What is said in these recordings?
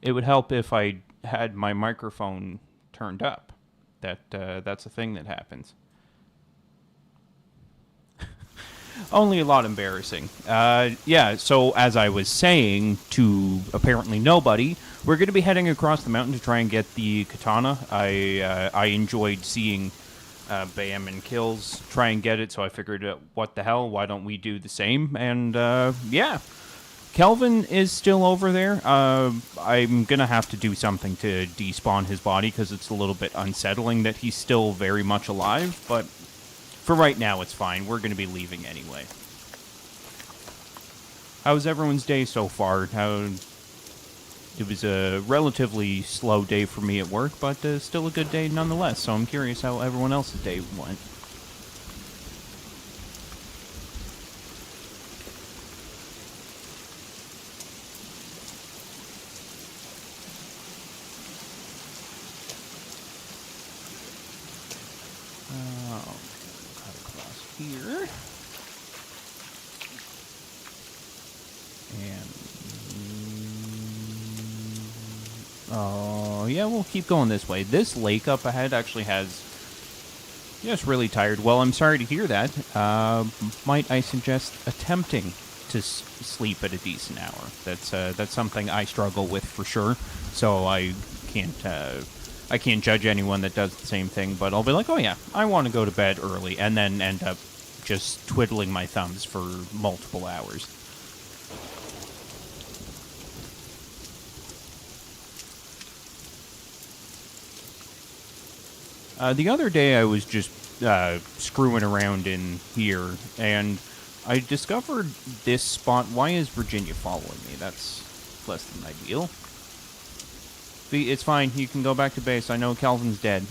It would help if I had my microphone turned up. That's a thing that happens. Only a lot embarrassing. Yeah, so as I was saying to apparently nobody, we're going to be heading across the mountain to try and get the katana. I enjoyed seeing Bam and Kills try and get it, so I figured, what the hell, why don't we do the same? And yeah, Kelvin is still over there. I'm going to have to do something to despawn his body because it's a little bit unsettling that he's still very much alive, but for right now, it's fine. We're going to be leaving anyway. How's everyone's day so far? It was a relatively slow day for me at work, but still a good day nonetheless. So I'm curious how everyone else's day went. Cut across here. And oh, yeah, we'll keep going this way. This lake up ahead actually has... Just really tired. Well, I'm sorry to hear that. Might I suggest attempting to sleep at a decent hour? That's something I struggle with for sure. So I can't judge anyone that does the same thing. But I'll be like, oh yeah, I want to go to bed early, and then end up just twiddling my thumbs for multiple hours. The other day, I was just screwing around in here, and I discovered this spot. Why is Virginia following me? That's less than ideal. It's fine. You can go back to base. I know Calvin's dead,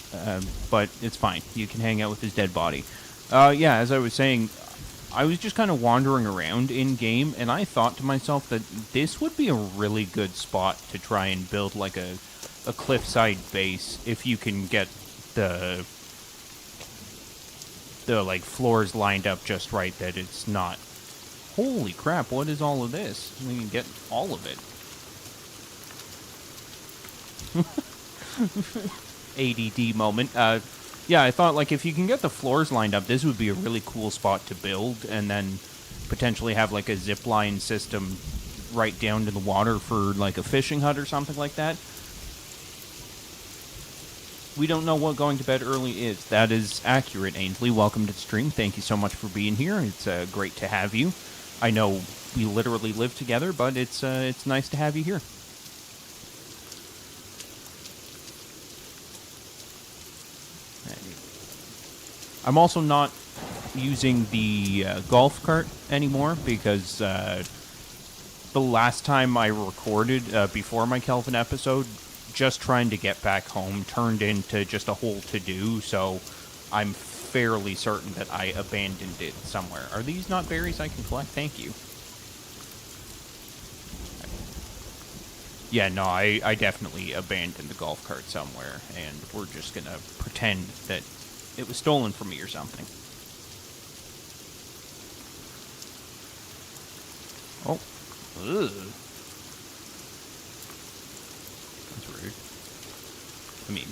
but it's fine. You can hang out with his dead body. Yeah, as I was saying, I was just kind of wandering around in-game, and I thought to myself that this would be a really good spot to try and build like a cliffside base if you can get the like floors lined up just right, that it's not... Holy crap, what is all of this? We can get all of it. ADD moment. Yeah, I thought, like, if you can get the floors lined up, this would be a really cool spot to build, and then potentially have, like, a zip line system right down to the water for, like, a fishing hut or something like that. We don't know what going to bed early is. That is accurate, Ainsley. Welcome to the stream. Thank you so much for being here. It's great to have you. I know we literally live together, but it's nice to have you here. I'm also not using the golf cart anymore because the last time I recorded before my Kelvin episode, just trying to get back home turned into just a whole to-do, so I'm fairly certain that I abandoned it somewhere. Are these not berries I can collect? Thank you. Yeah, no, I definitely abandoned the golf cart somewhere, and we're just gonna pretend that it was stolen from me or something. Oh. Ugh. That's rude. I mean,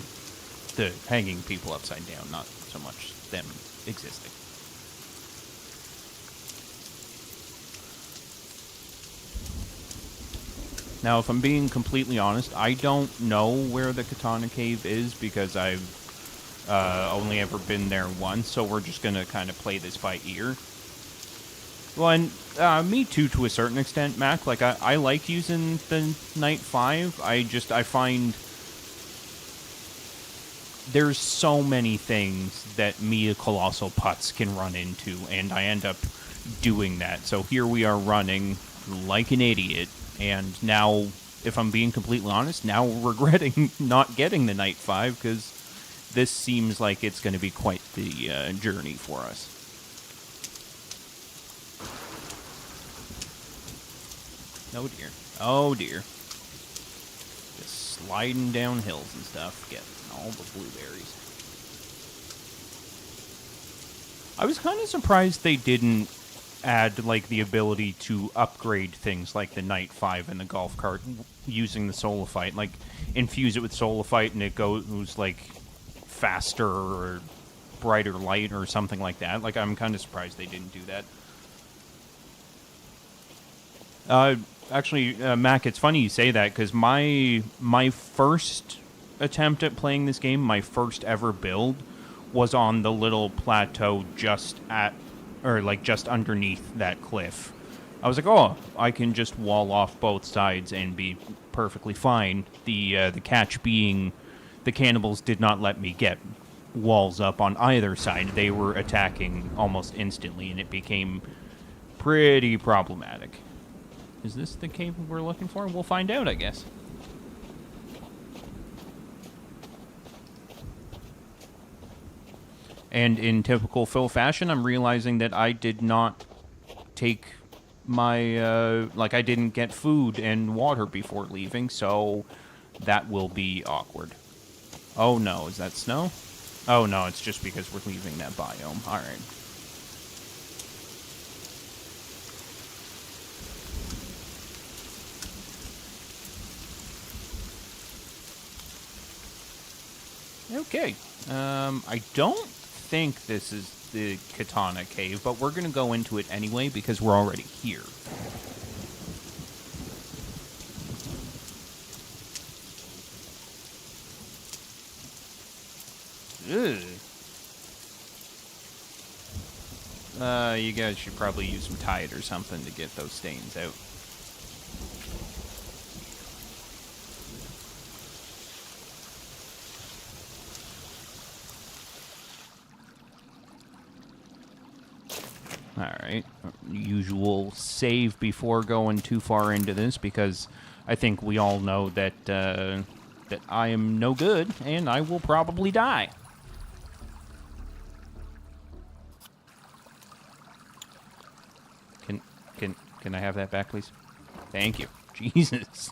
the hanging people upside down, not so much them existing. Now, if I'm being completely honest, I don't know where the Katana Cave is because I've only ever been there once, so we're just going to kind of play this by ear. Well, and me too, to a certain extent, Mac. Like, I like using the Night 5. I find there's so many things that me, a Colossal Putz, can run into, and I end up doing that. So here we are running like an idiot, and now, if I'm being completely honest, now regretting not getting the Night 5, because this seems like it's going to be quite the journey for us. Oh dear. Oh dear. Just sliding down hills and stuff, getting all the blueberries. I was kind of surprised they didn't add like the ability to upgrade things like the Night 5 and the golf cart using the Solifite. Like infuse it with Solifite and it goes like faster or brighter light or something like that. Like I'm kind of surprised they didn't do that. Actually, Mac, it's funny you say that because my first attempt at playing this game, my first ever build, was on the little plateau just underneath that cliff. I was like, oh, I can just wall off both sides and be perfectly fine. The catch being the cannibals did not let me get walls up on either side. They were attacking almost instantly, and it became pretty problematic. Is this the cave we're looking for? We'll find out, I guess. And in typical Phil fashion, I'm realizing that I did not take my, I didn't get food and water before leaving, so that will be awkward. Oh no, is that snow? Oh no, it's just because we're leaving that biome. Alright. Okay. I don't think this is the Katana Cave, but we're going to go into it anyway because we're already here. Ugh. You guys should probably use some Tide or something to get those stains out. Alright, usual save before going too far into this, because I think we all know that that I am no good, and I will probably die. Can I have that back, please? Thank you. Jesus.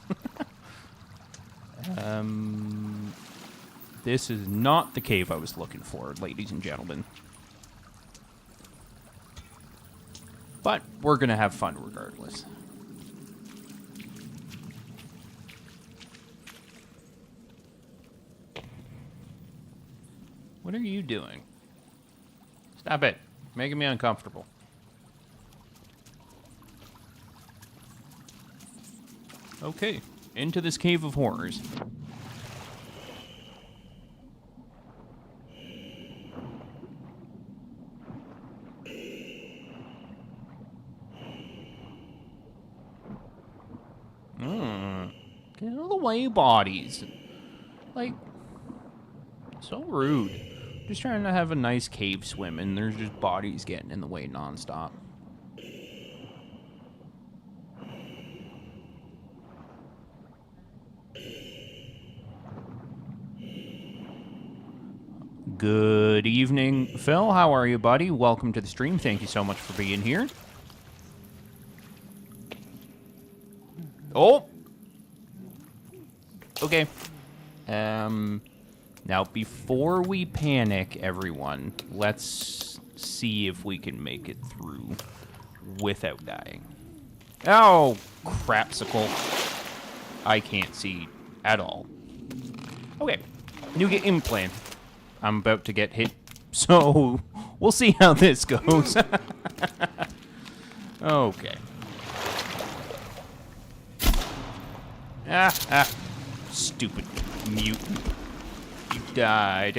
This is not the cave I was looking for, ladies and gentlemen. But we're going to have fun regardless. What are you doing? Stop it. Making me uncomfortable. Okay, into this cave of horrors. Get out of the way, bodies. Like, so rude. Just trying to have a nice cave swim, and there's just bodies getting in the way nonstop. Good evening, Phil. How are you, buddy? Welcome to the stream. Thank you so much for being here. Oh! Okay. Now, before we panic, everyone, let's see if we can make it through without dying. Oh, crapsicle. I can't see at all. Okay. New game plan. I'm about to get hit, so we'll see how this goes. Okay. Stupid mutant. You died.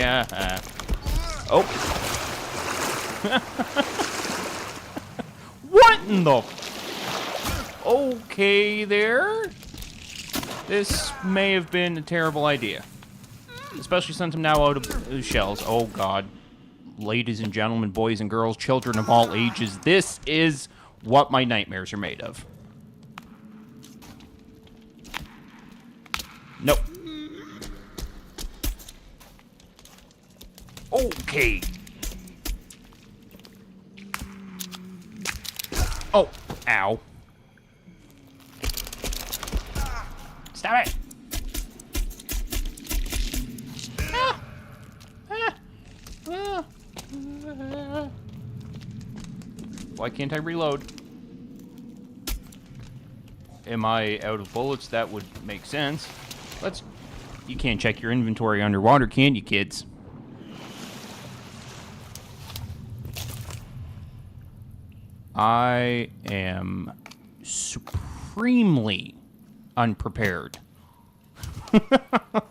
Oh. What in the... Okay, there. This may have been a terrible idea. Especially since I'm now out of shells. Oh, God. Ladies and gentlemen, boys and girls, children of all ages, this is what my nightmares are made of. Nope. Okay. Oh, ow. Stop it. Why can't I reload? Am I out of bullets? That would make sense. You can't check your inventory underwater, can you, kids? I am supremely unprepared.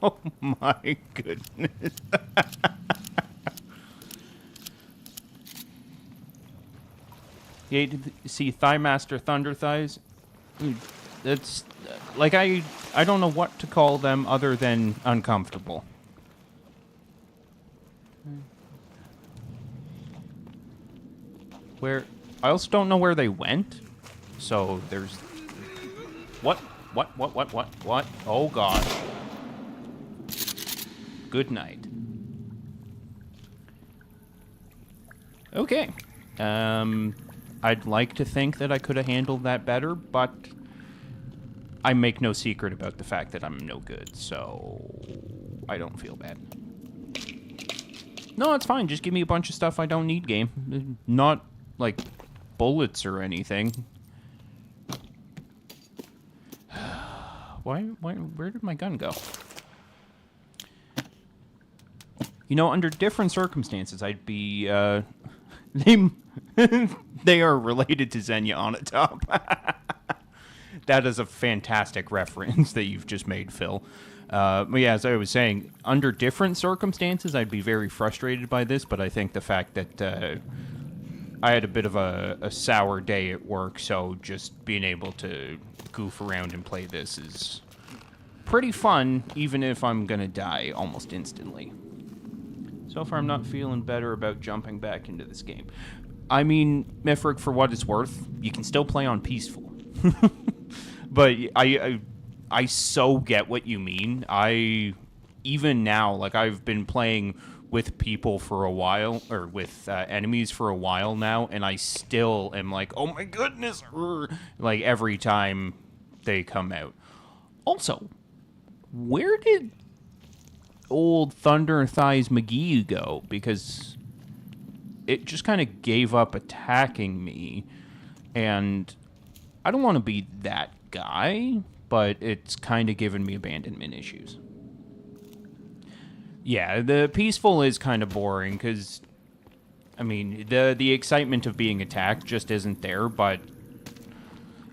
Oh my goodness. You see Thigh Master Thunder Thighs? That's like I don't know what to call them other than uncomfortable. Where I also don't know where they went. So there's what? Oh god. Good night. Okay. I'd like to think that I could have handled that better, but I make no secret about the fact that I'm no good, so I don't feel bad. No, it's fine. Just give me a bunch of stuff I don't need, game. Not, like, bullets or anything. Where did my gun go? You know, under different circumstances, I'd be, they are related to Xenia on a top. That is a fantastic reference that you've just made, Phil. But yeah, as I was saying, under different circumstances, I'd be very frustrated by this, but I think the fact that I had a bit of a sour day at work, so just being able to goof around and play this is pretty fun, even if I'm gonna die almost instantly. So far, I'm not feeling better about jumping back into this game. I mean, Mifric, for what it's worth, you can still play on peaceful. But I so get what you mean. Even now, like, I've been playing with people for a while, or with enemies for a while now, and I still am like, oh my goodness, like, every time they come out. Also, where did old Thunder Thighs McGee go? Because it just kind of gave up attacking me, and I don't want to be that guy, but it's kind of given me abandonment issues. Yeah, the peaceful is kind of boring, because, I mean, the excitement of being attacked just isn't there, but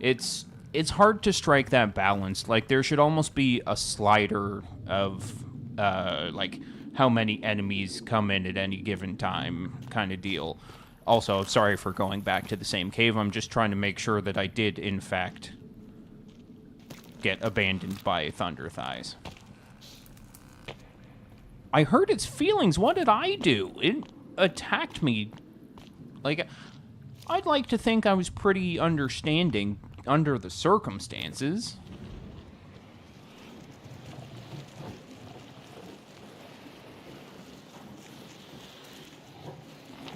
it's hard to strike that balance. Like, there should almost be a slider of, like, how many enemies come in at any given time kind of deal. Also, sorry for going back to the same cave. I'm just trying to make sure that I did, in fact, get abandoned by Thunder Thighs. I hurt its feelings. What did I do? It attacked me. Like, I'd like to think I was pretty understanding under the circumstances.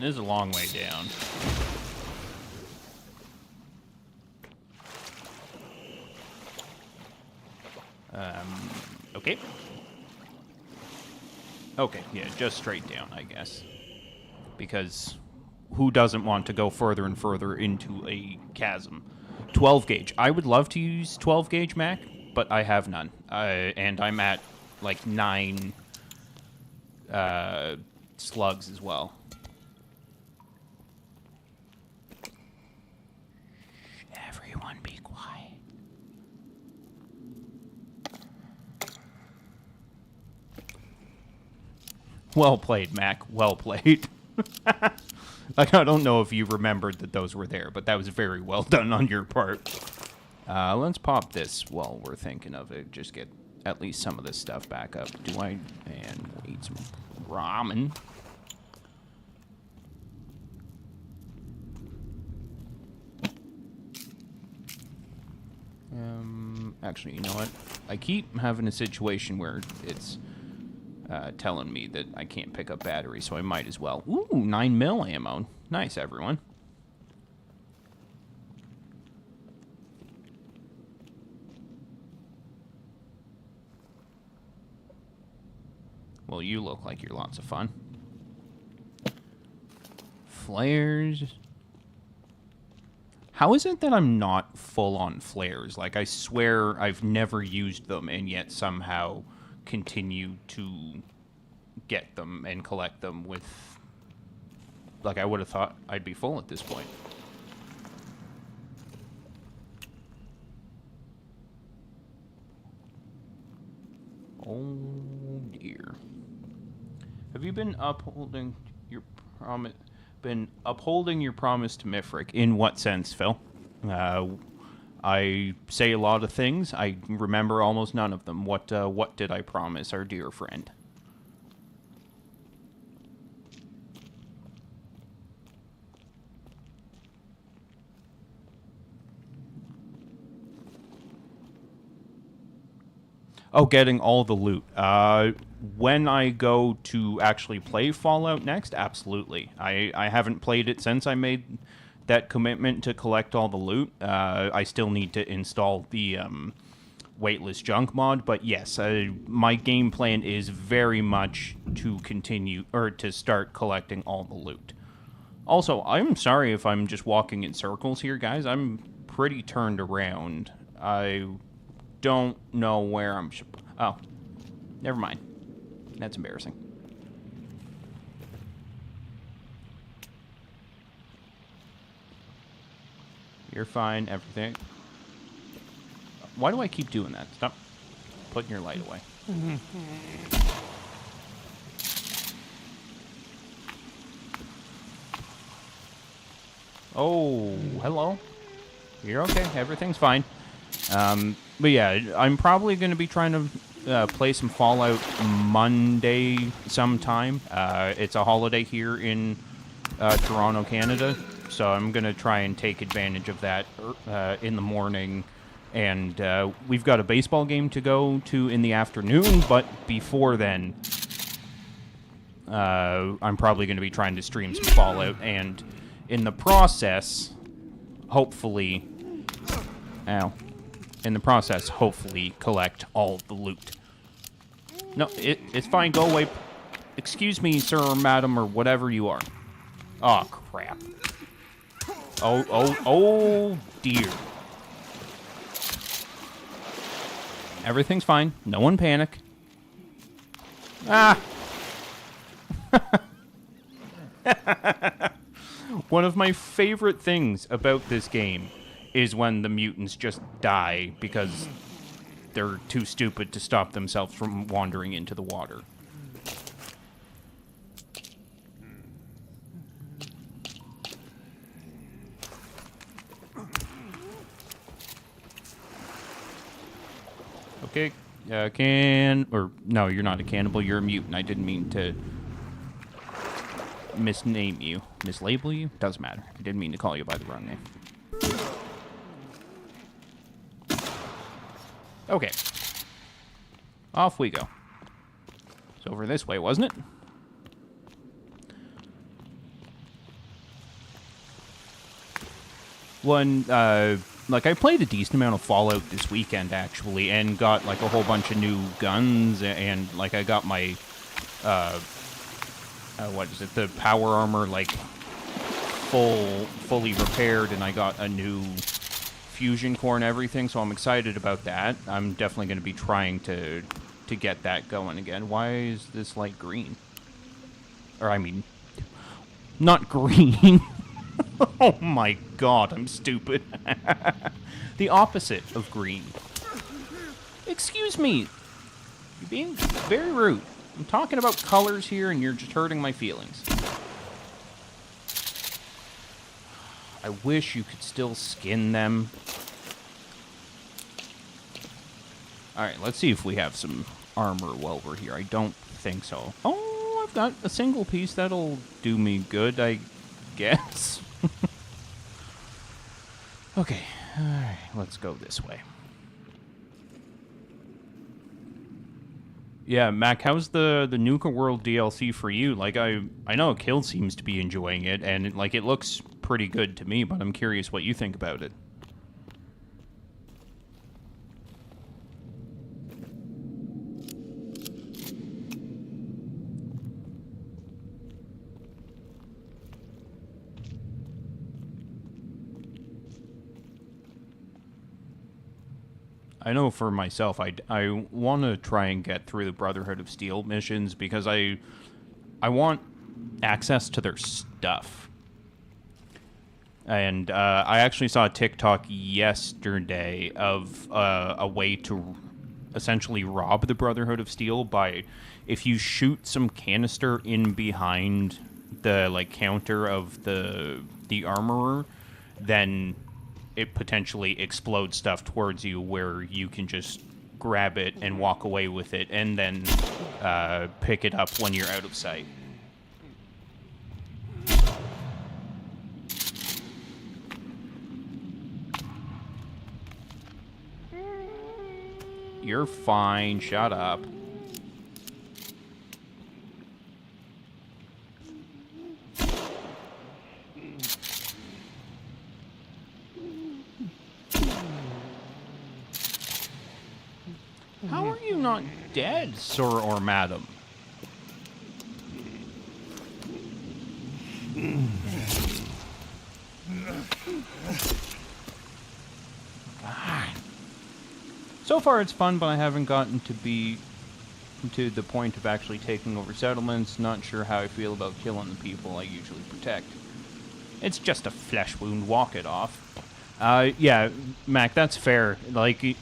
This is a long way down. Okay. Okay, yeah, just straight down, I guess. Because who doesn't want to go further and further into a chasm? 12 gauge. I would love to use 12 gauge Mac, but I have none. And I'm at, like, 9 slugs as well. Everyone be quiet. Well played, Mac. Well played. Like, I don't know if you remembered that those were there, but that was very well done on your part. Let's pop this while we're thinking of it. Just get at least some of this stuff back up. And we'll eat some ramen. Actually, you know what? I keep having a situation where it's telling me that I can't pick up batteries, so I might as well. Ooh, 9mm ammo. Nice, everyone. Well, you look like you're lots of fun. Flares. How is it that I'm not full on flares? Like, I swear I've never used them and yet somehow continue to get them and collect them with... Like, I would have thought I'd be full at this point. Oh, dear. Have you been upholding your promise? Been upholding your promise to Mifric? In what sense, Phil? I say a lot of things. I remember almost none of them. What did I promise our dear friend? Oh, getting all the loot. When I go to actually play Fallout next, absolutely. I haven't played it since I made that commitment to collect all the loot. I still need to install the weightless junk mod, but yes, my game plan is very much to continue, or to start collecting all the loot. Also, I'm sorry if I'm just walking in circles here, guys. I'm pretty turned around. I don't know where I'm... Oh, never mind. That's embarrassing. You're fine, everything. Why do I keep doing that? Stop putting your light away. Oh, hello. You're okay. Everything's fine. But yeah, I'm probably going to be trying to play some Fallout Monday sometime. It's a holiday here in Toronto, Canada, so I'm going to try and take advantage of that in the morning. And we've got a baseball game to go to in the afternoon, but before then, I'm probably going to be trying to stream some Fallout, and in the process, hopefully... Ow. In the process, hopefully, collect all the loot. No, it's fine. Go away. Excuse me, sir or madam or whatever you are. Oh, crap. Oh, dear. Everything's fine. No one panic. Ah! One of my favorite things about this game is when the mutants just die because they're too stupid to stop themselves from wandering into the water. Okay, no, you're not a cannibal, you're a mutant. I didn't mean to misname you. Mislabel you? Doesn't matter. I didn't mean to call you by the wrong name. Okay. Off we go. It's over this way, wasn't it? Like, I played a decent amount of Fallout this weekend, actually, and got, like, a whole bunch of new guns, and, like, I got my, what is it, the power armor, like, fully repaired, and I got a new fusion core and everything, so I'm excited about that. I'm definitely going to be trying to get that going again. Why is this light green? Or, I mean, not green. Oh my god, I'm stupid. The opposite of green. Excuse me. You're being very rude. I'm talking about colors here and you're just hurting my feelings. I wish you could still skin them. Alright, let's see if we have some armor while we're here. I don't think so. Oh, I've got a single piece. That'll do me good, I guess. Okay, alright, let's go this way. Yeah, Mac, how's the Nuka World DLC for you? Like, I know Kill seems to be enjoying it, and it looks pretty good to me, but I'm curious what you think about it. I know for myself, I want to try and get through the Brotherhood of Steel missions because I want access to their stuff. And I actually saw a TikTok yesterday of a way to essentially rob the Brotherhood of Steel by, if you shoot some canister in behind the like counter of the armorer, then it potentially explodes stuff towards you where you can just grab it and walk away with it and then pick it up when you're out of sight. You're fine. Shut up. How are you not dead, sir or madam? God. So far it's fun, but I haven't gotten to the point of actually taking over settlements. Not sure how I feel about killing the people I usually protect. It's just a flesh wound, walk it off. Yeah, Mac, that's fair. Like,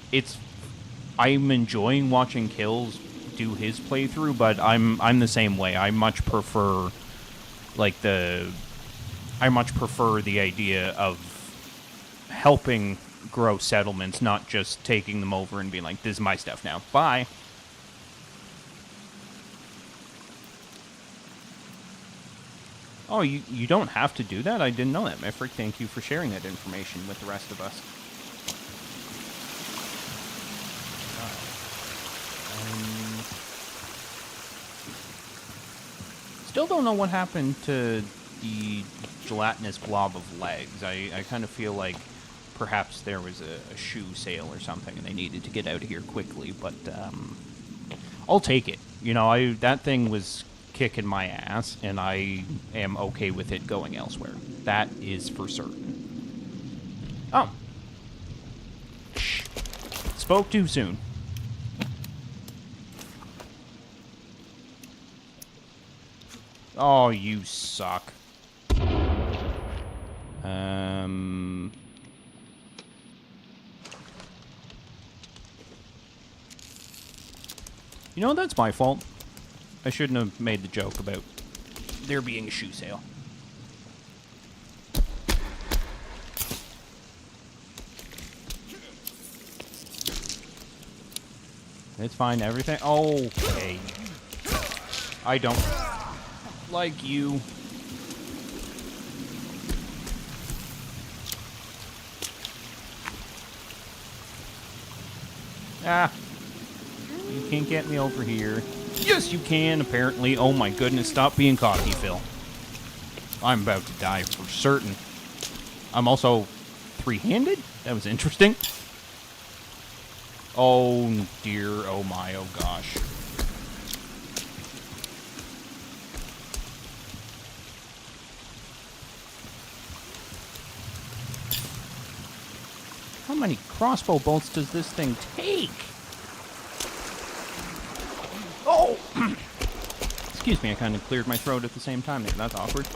I'm enjoying watching Kills do his playthrough, but I'm the same way. I much prefer the idea of helping grow settlements, not just taking them over and being like, this is my stuff now. Bye. Oh, you don't have to do that? I didn't know that, Mifric. Thank you for sharing that information with the rest of us. Still don't know what happened to the gelatinous blob of legs. I kind of feel like perhaps there was a shoe sale or something and they needed to get out of here quickly, but I'll take it. You know, that thing was kicking my ass, and I am okay with it going elsewhere. That is for certain. Oh. Shh. Spoke too soon. Oh, you suck. You know, that's my fault. I shouldn't have made the joke about there being a shoe sale. It's fine, everything. Okay. I don't like you. Ah. You can't get me over here. Yes, you can, apparently. Oh my goodness, stop being cocky, Phil. I'm about to die for certain. I'm also three-handed? That was interesting. Oh dear, oh my, oh gosh. How many crossbow bolts does this thing take? Oh! Excuse me, I kind of cleared my throat at the same time there. That's awkward.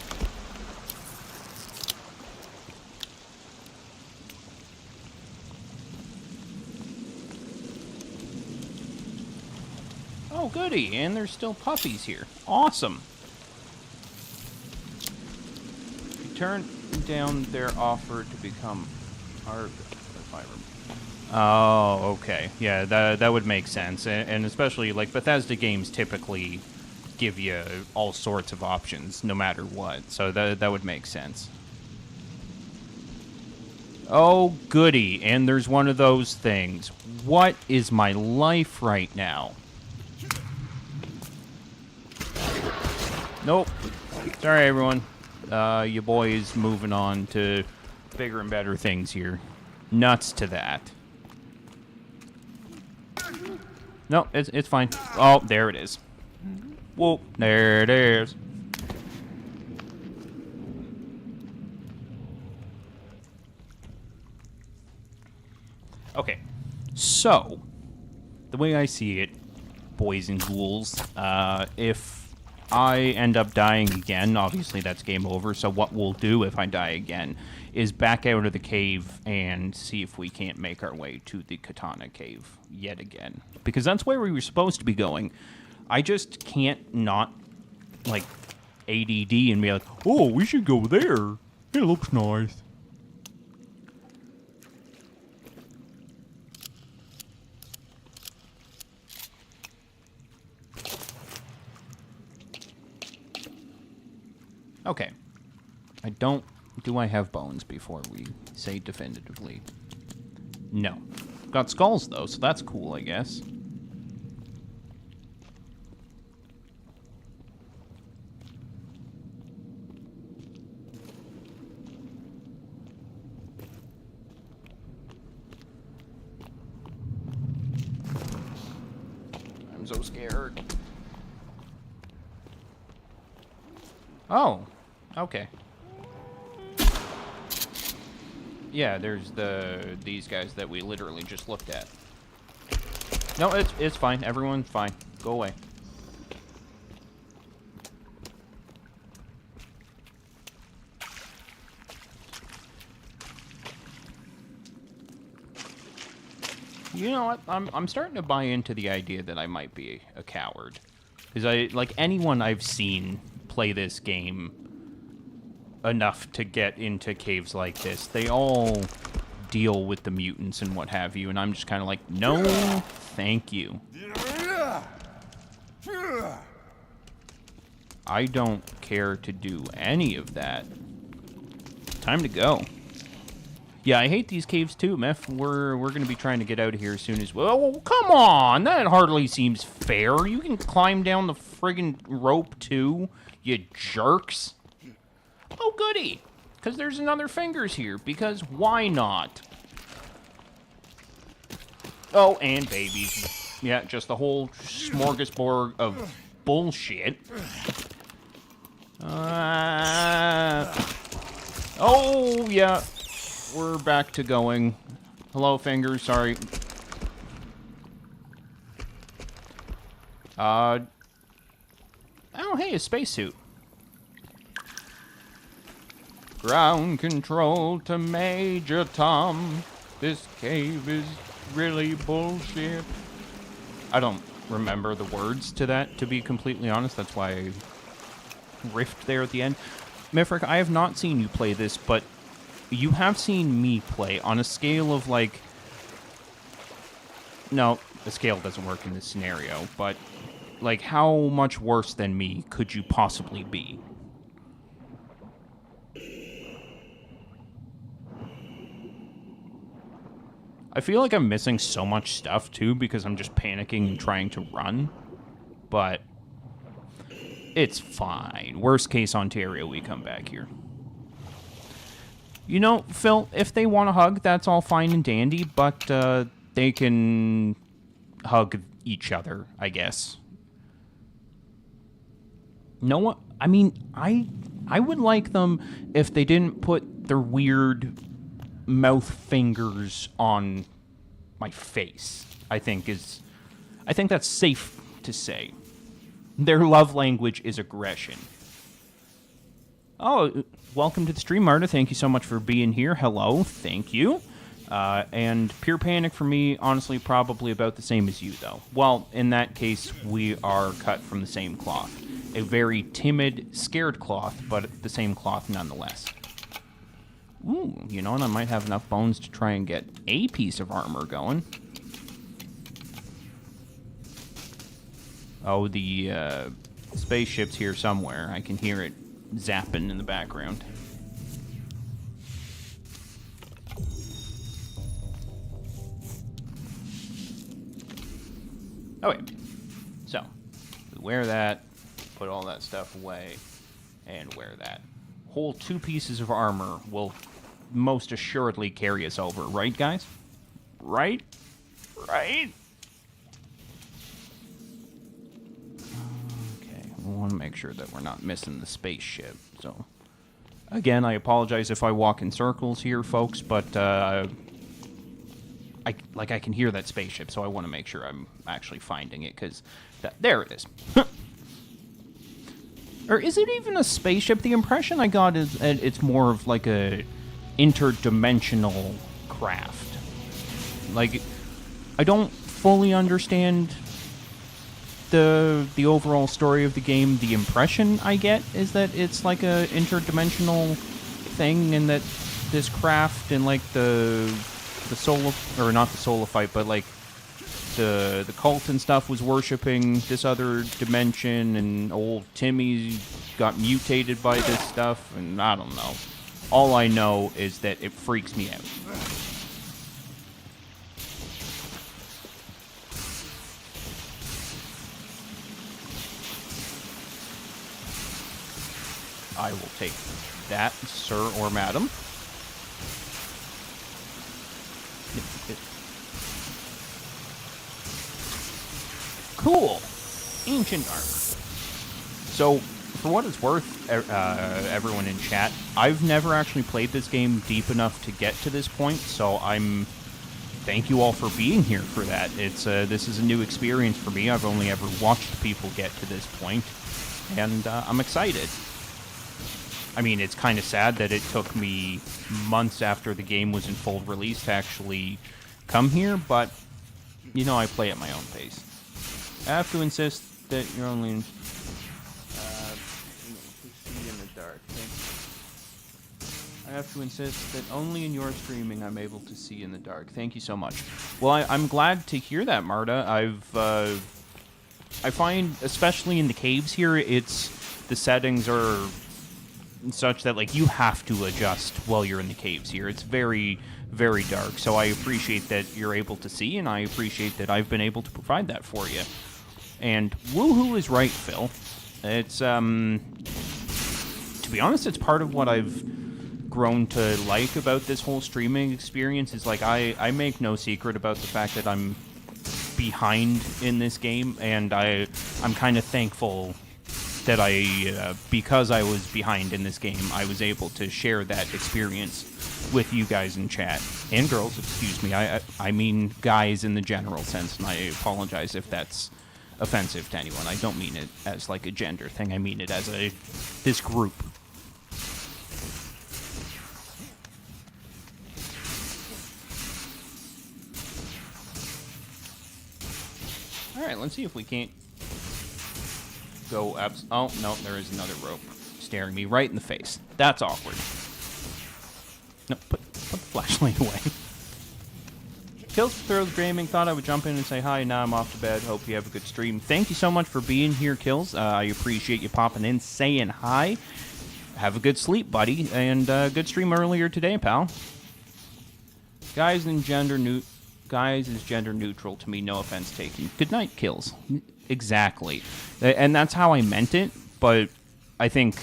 Oh, goody. And there's still puppies here. Awesome. You turn down their offer to become our fiber. Oh, okay. Yeah, that would make sense. And especially, like, Bethesda games typically give you all sorts of options, no matter what. So that would make sense. Oh, goody. And there's one of those things. What is my life right now? Nope. Sorry, everyone. Your boy is moving on to bigger and better things here. Nuts to that. No, it's fine. Oh, there it is. Whoa, there it is. Okay. So, the way I see it, boys and ghouls, if I end up dying again, obviously that's game over, so what we'll do if I die again is back out of the cave and see if we can't make our way to the Katana Cave yet again. Because that's where we were supposed to be going. I just can't not, like, ADD and be like, oh, we should go there. It looks nice. Okay. Do I have bones before we say definitively? No. Got skulls, though, so that's cool, I guess. I'm so scared. Oh, okay. Yeah, there's these guys that we literally just looked at. No, it's fine. Everyone's fine. Go away. You know what? I'm starting to buy into the idea that I might be a coward. Because like anyone I've seen play this game enough to get into caves like this, they all deal with the mutants and what have you, and I'm just kind of like, no, thank you. I don't care to do any of that. Time to go. Yeah, I hate these caves too, Meph. We're going to be trying to get out of here as soon as... Oh, come on! That hardly seems fair. You can climb down the friggin' rope too, you jerks. Oh, goody! Because there's another fingers here, because why not? Oh, and babies. Yeah, just the whole smorgasbord of bullshit. Oh, yeah. We're back to going. Hello, fingers. Sorry. Oh, hey, a spacesuit. Ground control to Major Tom. This cave is really bullshit. I don't remember the words to that, to be completely honest. That's why I riffed there at the end. Mifric, I have not seen you play this, but you have seen me play on a scale of, like... No, the scale doesn't work in this scenario, but, like, how much worse than me could you possibly be? I feel like I'm missing so much stuff, too, because I'm just panicking and trying to run. But it's fine. Worst case Ontario, we come back here. You know, Phil, if they want to hug, that's all fine and dandy, but they can hug each other, I guess. No one... I mean, I would like them if they didn't put their weird mouth fingers on my face, I think that's safe to say. Their love language is aggression. Oh, welcome to the stream, Marta. Thank you so much for being here. Hello, thank you. And pure panic for me, honestly, probably about the same as you, though. Well, in that case, we are cut from the same cloth. A very timid, scared cloth, but the same cloth nonetheless. Ooh, you know what? I might have enough bones to try and get a piece of armor going. Oh, the spaceship's here somewhere. I can hear it zapping in the background. Okay, so we wear that, put all that stuff away, and wear that. Whole 2 pieces of armor will most assuredly carry us over, right, guys? Right? Right? Okay, we want to make sure that we're not missing the spaceship, so... Again, I apologize if I walk in circles here, folks, but, I can hear that spaceship, so I want to make sure I'm actually finding it, because there it is. Or is it even a spaceship? The impression I got is it's more of like a interdimensional craft. Like, I don't fully understand the overall story of the game. The impression I get is that it's like a interdimensional thing, and that this craft and like the soul, or not the Soulophyte, but like the cult and stuff was worshipping this other dimension, and old Timmy got mutated by this stuff, and I don't know. All I know is that it freaks me out. I will take that, sir or madam. Cool. Ancient armor. So, for what it's worth, everyone in chat, I've never actually played this game deep enough to get to this point, so thank you all for being here for that. This is a new experience for me. I've only ever watched people get to this point, and I'm excited. I mean, it's kind of sad that it took me months after the game was in full release to actually come here, but, you know, I play at my own pace. I have to insist that you're only in... see in the dark. I have to insist that only in your streaming I'm able to see in the dark. Thank you so much. Well, I'm glad to hear that, Marta. I find, especially in the caves here, the settings are such that, like, you have to adjust while you're in the caves here. It's very, very dark, so I appreciate that you're able to see, and I appreciate that I've been able to provide that for you. And woohoo is right, Phil. It's, to be honest, it's part of what I've grown to like about this whole streaming experience, is, like, I make no secret about the fact that I'm behind in this game, and I'm kind of thankful that because I was behind in this game, I was able to share that experience with you guys in chat. And girls, excuse me. I mean guys in the general sense, and I apologize if that's offensive to anyone. I don't mean it as, like, a gender thing. I mean it as this group. Alright, let's see if we can't go up. Oh, no, there is another rope staring me right in the face. That's awkward. No, put the flashlight away. Kills for Thrills Gaming thought I would jump in and say hi. Now I'm off to bed. Hope you have a good stream. Thank you so much for being here, Kills. I appreciate you popping in, saying hi. Have a good sleep, buddy, and good stream earlier today, pal. Guys is gender neutral to me. No offense taken. Good night, Kills. Exactly. And that's how I meant it, but I think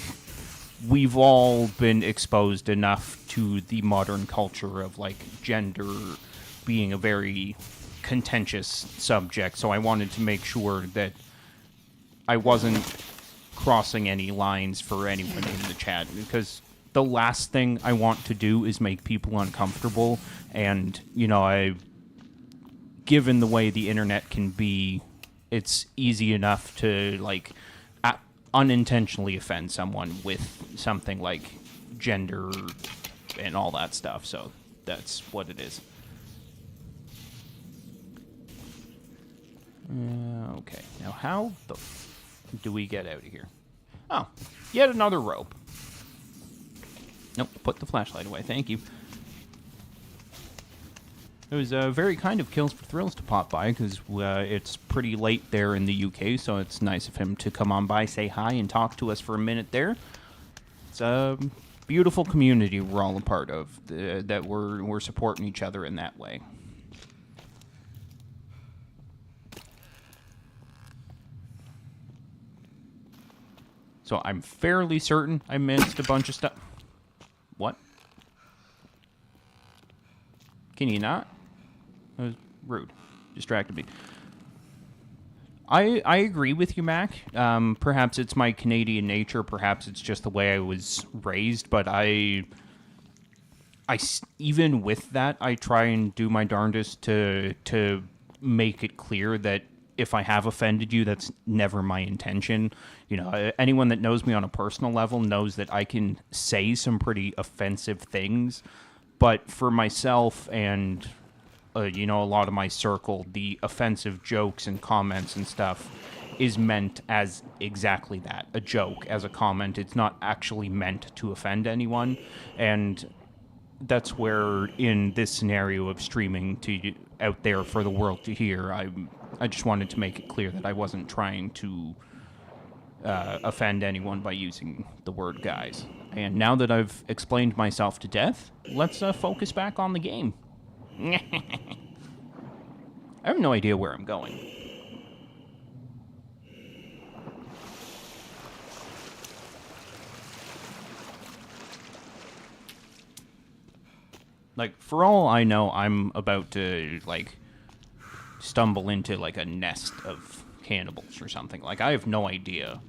we've all been exposed enough to the modern culture of, like, gender being a very contentious subject, so I wanted to make sure that I wasn't crossing any lines for anyone in the chat, because the last thing I want to do is make people uncomfortable, and, you know, given the way the internet can be, it's easy enough to, like, unintentionally offend someone with something like gender and all that stuff, so that's what it is. Okay, now how the do we get out of here? Oh, yet another rope. Nope, put the flashlight away, thank you. It was very kind of Kills for Thrills to pop by, because it's pretty late there in the UK, so it's nice of him to come on by, say hi, and talk to us for a minute there. It's a beautiful community we're all a part of, that we're supporting each other in that way. So I'm fairly certain I missed a bunch of stuff. What? Can you not? That was rude. Distracted me. I agree with you, Mac. Perhaps it's my Canadian nature. Perhaps it's just the way I was raised. But I even with that, I try and do my darndest to make it clear that if I have offended you, that's never my intention. You know, anyone that knows me on a personal level knows that I can say some pretty offensive things, but for myself and you know, a lot of my circle, the offensive jokes and comments and stuff is meant as exactly that, a joke, as a comment. It's not actually meant to offend anyone, and that's where, in this scenario of streaming to out there for the world to hear, I just wanted to make it clear that I wasn't trying to offend anyone by using the word guys. And now that I've explained myself to death, let's focus back on the game. I have no idea where I'm going. Like, for all I know, I'm about to, like, stumble into, like, a nest of cannibals or something. Like, I have no idea.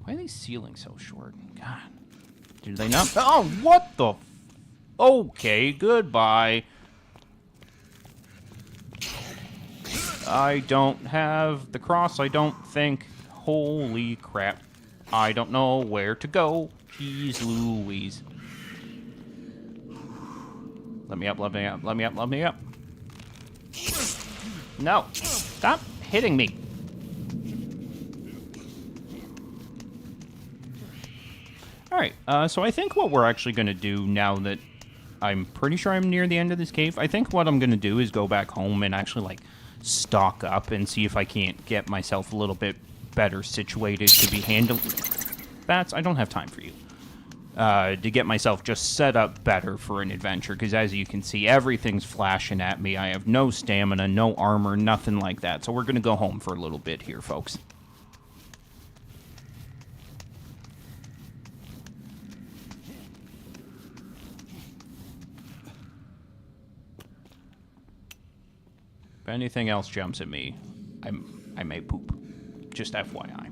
Why are these ceilings so short? God. Did they not? Oh, what the? Okay, goodbye. I don't have the cross, I don't think. Holy crap. I don't know where to go. Jeez Louise. Let me up, let me up, let me up, let me up. No. Stop hitting me. Alright, so I think what we're actually going to do now that I'm pretty sure I'm near the end of this cave, I think what I'm going to do is go back home and actually, like, stock up and see if I can't get myself a little bit better situated to be handling... Bats, I don't have time for you. To get myself just set up better for an adventure, because as you can see, everything's flashing at me. I have no stamina, no armor, nothing like that. So we're going to go home for a little bit here, folks. If anything else jumps at me, I may poop. Just FYI.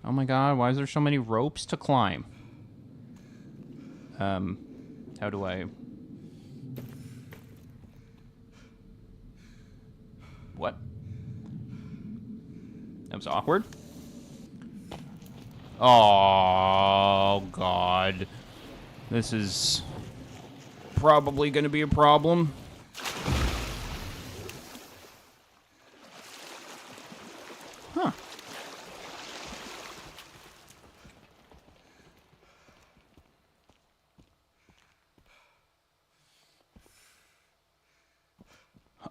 Oh my god, why is there so many ropes to climb? How do I... What? That was awkward. Oh, God. This is probably going to be a problem. Huh.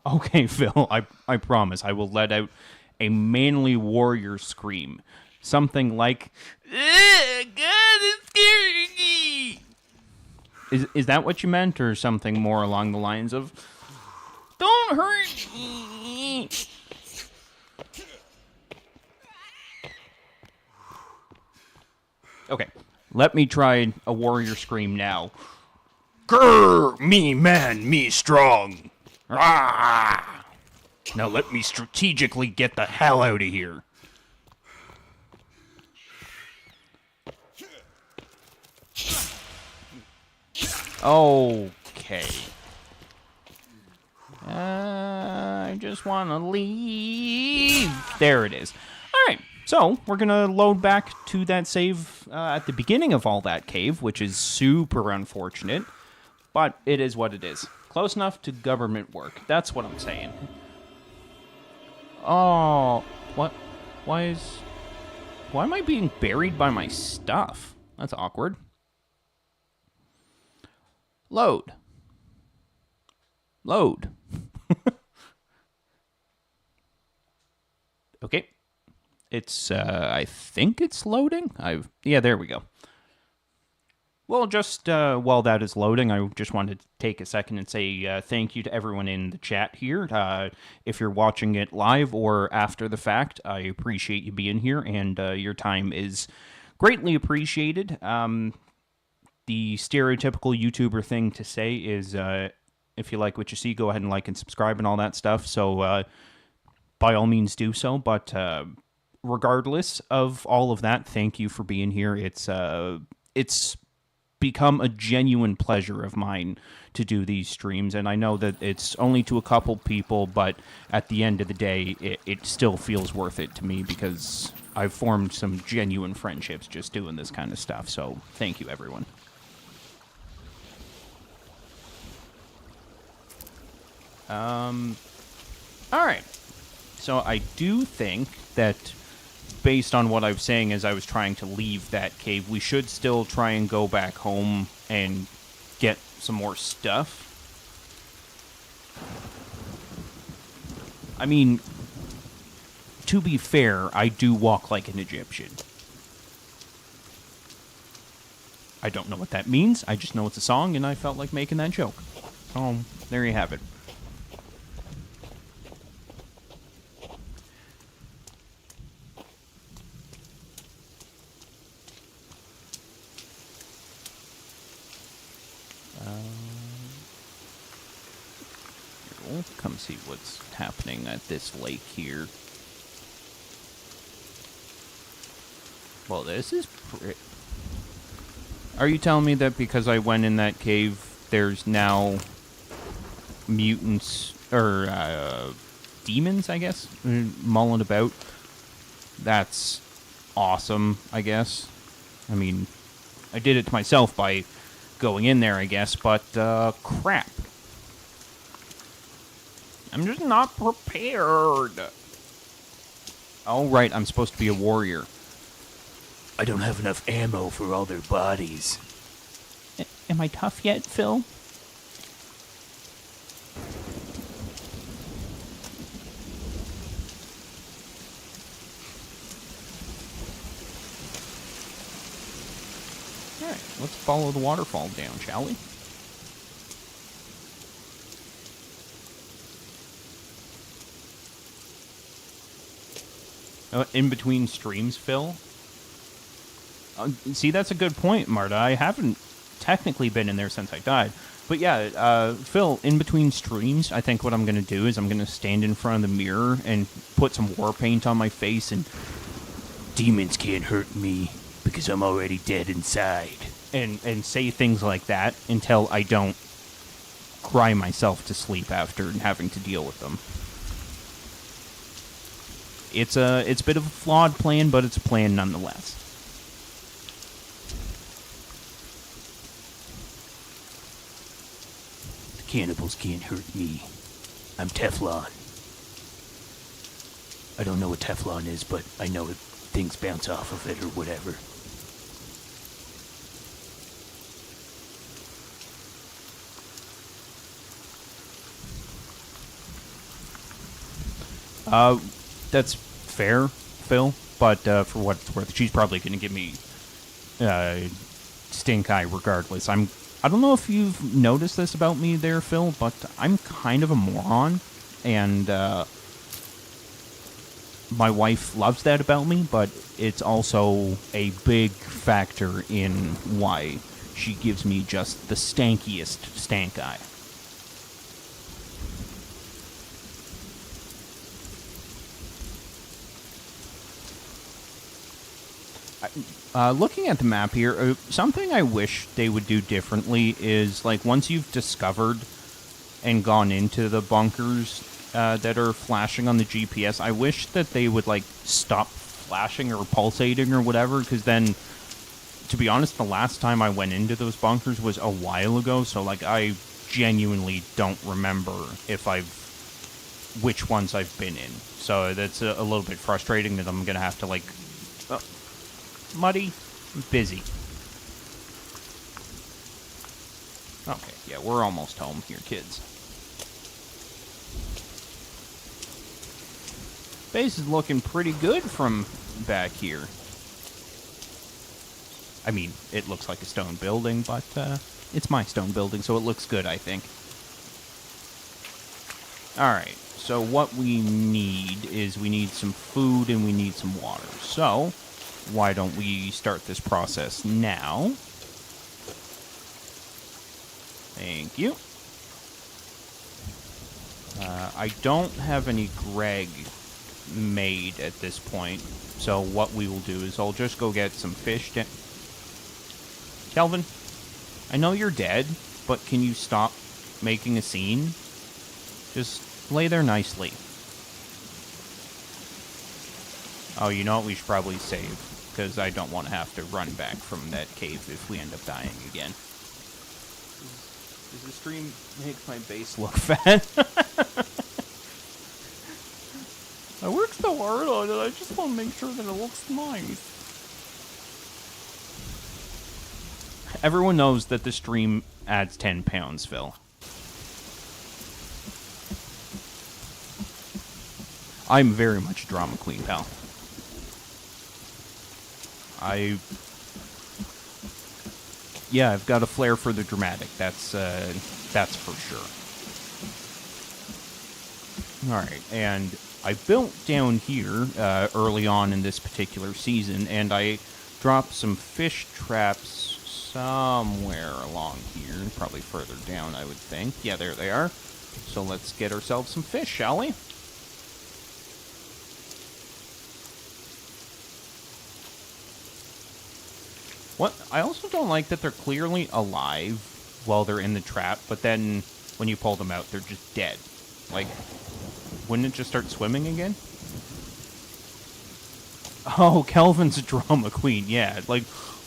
Okay, Phil, I promise I will let out a manly warrior scream. Something like, God, it's scaring me. Is that what you meant, or something more along the lines of, don't hurt me? Okay, let me try a warrior scream now. Grr, me man, me strong. Ah! Now let me strategically get the hell out of here. Okay. I just want to leave. There it is. All right. So we're going to load back to that save at the beginning of all that cave, which is super unfortunate. But it is what it is. Close enough to government work. That's what I'm saying. Oh. What? Why am I being buried by my stuff? That's awkward. Load. Load. Okay. It's, I think it's loading. Yeah, there we go. Well, just while that is loading, I just wanted to take a second and say thank you to everyone in the chat here. If you're watching it live or after the fact, I appreciate you being here, and your time is greatly appreciated. The stereotypical YouTuber thing to say is If you like what you see, go ahead and like and subscribe and all that stuff. So by all means do so. But regardless of all of that, thank you for being here. It's become a genuine pleasure of mine to do these streams, and I know that it's only to a couple people, but at the end of the day, it still feels worth it to me because I've formed some genuine friendships just doing this kind of stuff. So thank you, everyone. All right. So I do think that based on what I was saying as I was trying to leave that cave, we should still try and go back home and get some more stuff. I mean, to be fair, I do walk like an Egyptian. I don't know what that means. I just know it's a song, and I felt like making that joke. So, there you have it. We'll come see what's happening at this lake here. Well, this is Are you telling me that because I went in that cave, there's now mutants, or demons, I guess, mulling about? That's awesome, I guess. I mean, I did it to myself by going in there, I guess, but crap. I'm just not prepared. Oh, right, I'm supposed to be a warrior. I don't have enough ammo for all their bodies. Am I tough yet, Phil? Alright, let's follow the waterfall down, shall we? In between streams, Phil? See, that's a good point, Marta. I haven't technically been in there since I died. But yeah, Phil, in between streams, I think what I'm going to do is I'm going to stand in front of the mirror and put some war paint on my face and... Demons can't hurt me because I'm already dead inside. And say things like that until I don't cry myself to sleep after having to deal with them. It's a bit of a flawed plan, but it's a plan nonetheless. The cannibals can't hurt me. I'm Teflon. I don't know what Teflon is, but I know it, things bounce off of it or whatever. That's fair, Phil, but for what it's worth, she's probably going to give me stink eye regardless. I don't know if you've noticed this about me there, Phil, but I'm kind of a moron, and my wife loves that about me, but it's also a big factor in why she gives me just the stankiest stank eye. Looking at the map here, something I wish they would do differently is, like, once you've discovered and gone into the bunkers that are flashing on the GPS, I wish that they would, like, stop flashing or pulsating or whatever, because then, to be honest, the last time I went into those bunkers was a while ago, so, like, I genuinely don't remember which ones I've been in. So that's a little bit frustrating that I'm going to have to, like... Muddy, busy. Okay, yeah, we're almost home here, kids. Base is looking pretty good from back here. I mean, it looks like a stone building, but it's my stone building, so it looks good, I think. Alright, so what we need is we need some food and we need some water. So... why don't we start this process now? Thank you. I don't have any Greg made at this point, so what we will do is I'll just go get some fish. Kelvin, I know you're dead, but can you stop making a scene? Just lay there nicely. Oh, you know what? We should probably save, because I don't want to have to run back from that cave if we end up dying again. Does the stream make my base look fat? I worked so hard on it, I just want to make sure that it looks nice. Everyone knows that the stream adds 10 pounds, Phil. I'm very much a drama queen, pal. Yeah, I've got a flair for the dramatic. That's for sure. All right, and I built down here early on in this particular season, and I dropped some fish traps somewhere along here, probably further down, I would think. Yeah, there they are. So let's get ourselves some fish, shall we? What I also don't like that they're clearly alive while they're in the trap, but then when you pull them out, they're just dead. Like, wouldn't it just start swimming again? Oh, Kelvin's a drama queen, yeah. Like,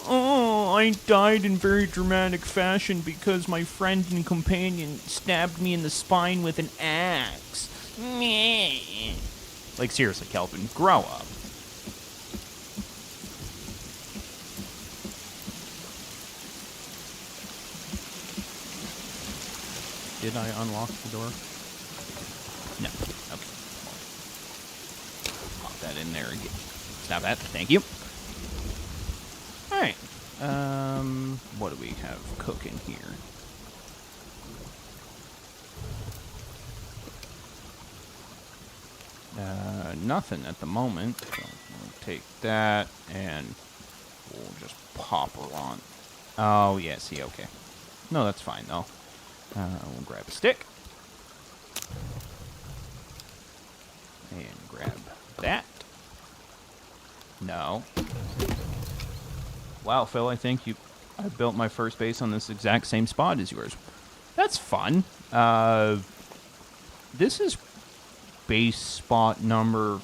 oh, I died in very dramatic fashion because my friend and companion stabbed me in the spine with an axe. Meh. Like, seriously, Kelvin, grow up. Did I unlock the door? No. Okay. Pop that in there again. Stop that. Thank you. Alright. What do we have cooking here? Nothing at the moment. So we'll take that and we'll just pop her on. Oh, yeah, see, okay. No, that's fine, though. We'll grab a stick. And grab that. No. Wow, Phil, I think I built my first base on this exact same spot as yours. That's fun. This is base spot number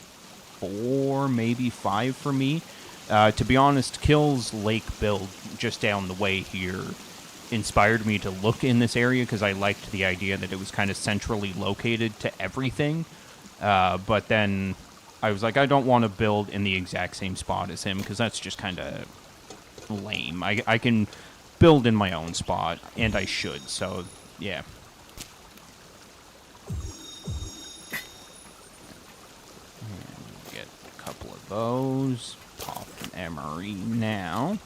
4, maybe 5 for me. To be honest, Kill's lake build just down the way here inspired me to look in this area because I liked the idea that it was kind of centrally located to everything. But then I was like, I don't want to build in the exact same spot as him because that's just kind of lame. I can build in my own spot, and I should, so yeah. And get a couple of those. Pop an MRE now.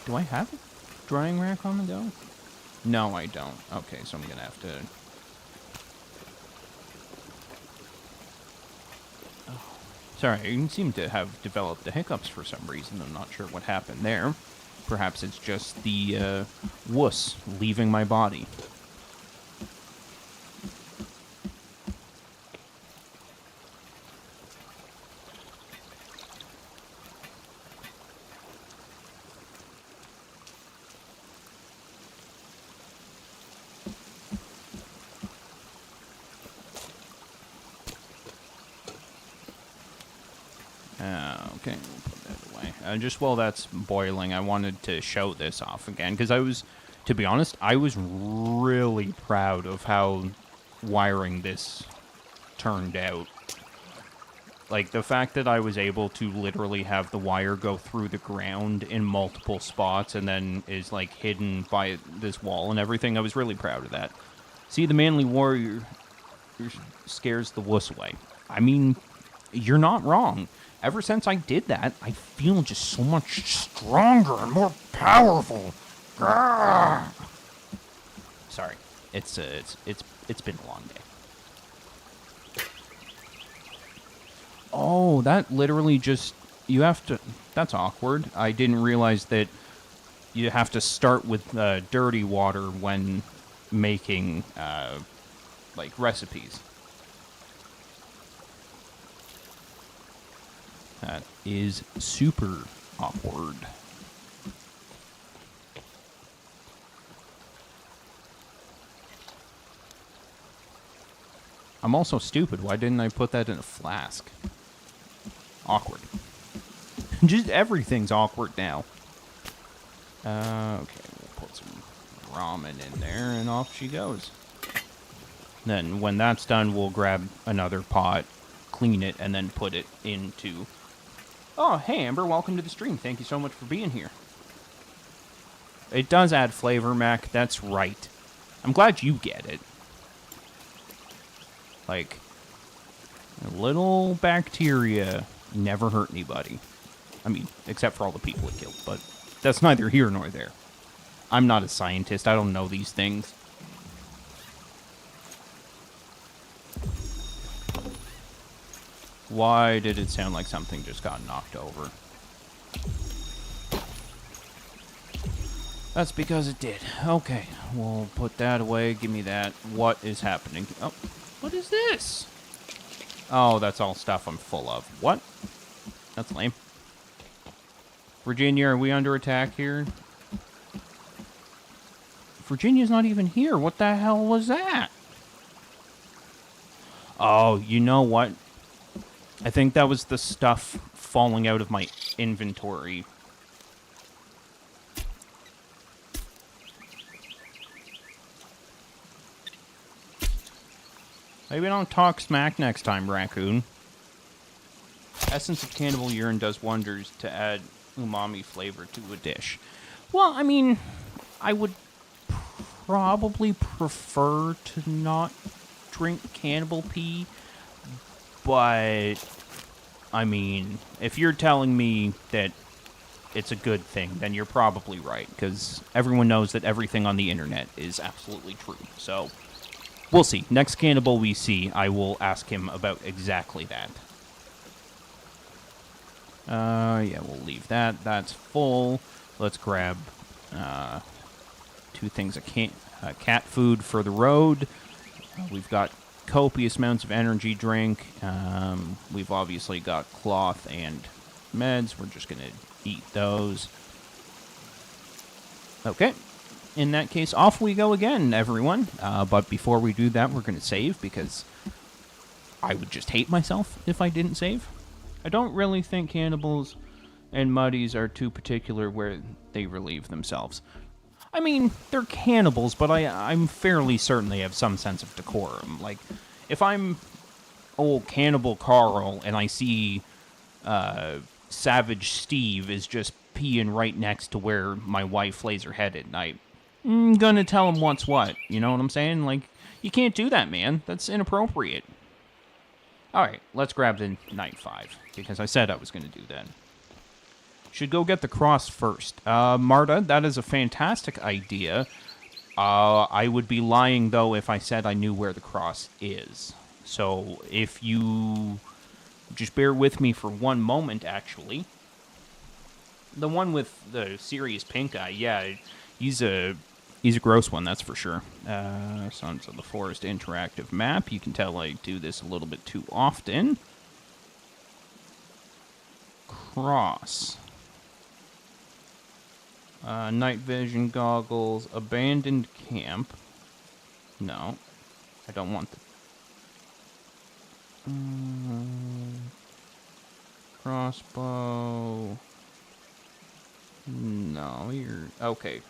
Do I have a drying rack on the go? No, I don't. Okay, so I'm going to have to... Oh. Sorry, I seem to have developed the hiccups for some reason. I'm not sure what happened there. Perhaps it's just the wuss leaving my body. Okay, we'll put that away. Just while that's boiling, I wanted to show this off again, because to be honest, I was really proud of how wiring this turned out. Like, the fact that I was able to literally have the wire go through the ground in multiple spots and then is, like, hidden by this wall and everything, I was really proud of that. See, the manly warrior scares the wuss away. I mean, you're not wrong. Ever since I did that, I feel just so much stronger and more powerful. Grrr. Sorry, it's been a long day. Oh, that literally just that's awkward. I didn't realize that you have to start with dirty water when making like, recipes. That is super awkward. I'm also stupid. Why didn't I put that in a flask? Awkward. Just everything's awkward now. Okay, we'll put some ramen in there, and off she goes. Then, when that's done, we'll grab another pot, clean it, and then put it into... Oh, hey, Amber, welcome to the stream. Thank you so much for being here. It does add flavor, Mac. That's right. I'm glad you get it. Like, a little bacteria never hurt anybody. I mean, except for all the people it killed, but that's neither here nor there. I'm not a scientist. I don't know these things. Why did it sound like something just got knocked over? That's because it did. Okay, we'll put that away. Give me that. What is happening? Oh, what is this? Oh, that's all stuff I'm full of. What? That's lame. Virginia, are we under attack here? Virginia's not even here. What the hell was that? Oh, you know what? I think that was the stuff falling out of my inventory. Maybe don't talk smack next time, raccoon. Essence of cannibal urine does wonders to add umami flavor to a dish. Well, I mean, I would probably prefer to not drink cannibal pee, but, I mean, if you're telling me that it's a good thing, then you're probably right, because everyone knows that everything on the internet is absolutely true, so... We'll see. Next cannibal we see, I will ask him about exactly that. Yeah, we'll leave that. That's full. Let's grab 2 things of cat food for the road. We've got copious amounts of energy drink. We've obviously got cloth and meds. We're just going to eat those. Okay. In that case, off we go again, everyone. But before we do that, we're going to save, because I would just hate myself if I didn't save. I don't really think cannibals and muddies are too particular where they relieve themselves. I mean, they're cannibals, but I'm fairly certain they have some sense of decorum. Like, if I'm old Cannibal Carl and I see Savage Steve is just peeing right next to where my wife lays her head at night, I'm gonna tell him what's what. You know what I'm saying? Like, you can't do that, man. That's inappropriate. Alright, let's grab the night 5, because I said I was gonna do that. Should go get the cross first. Marta, that is a fantastic idea. I would be lying, though, if I said I knew where the cross is. So, if you just bear with me for one moment, actually. The one with the serious pink eye, yeah, he's a gross one, that's for sure. Sons of the Forest interactive map. You can tell I do this a little bit too often. Cross. Night vision goggles. Abandoned camp. No. I don't want the... crossbow. No, you're... Okay.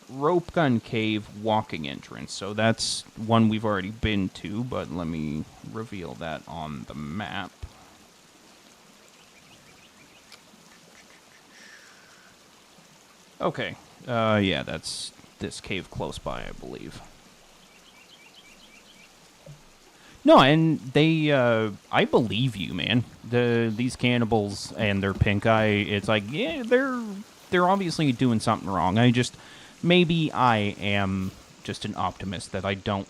Rope gun cave walking entrance. So that's one we've already been to, but let me reveal that on the map. Okay. Yeah, that's this cave close by, I believe. No, and they, I believe you, man. These cannibals and their pink eye, it's like, yeah, they're obviously doing something wrong. Maybe I am just an optimist that I don't,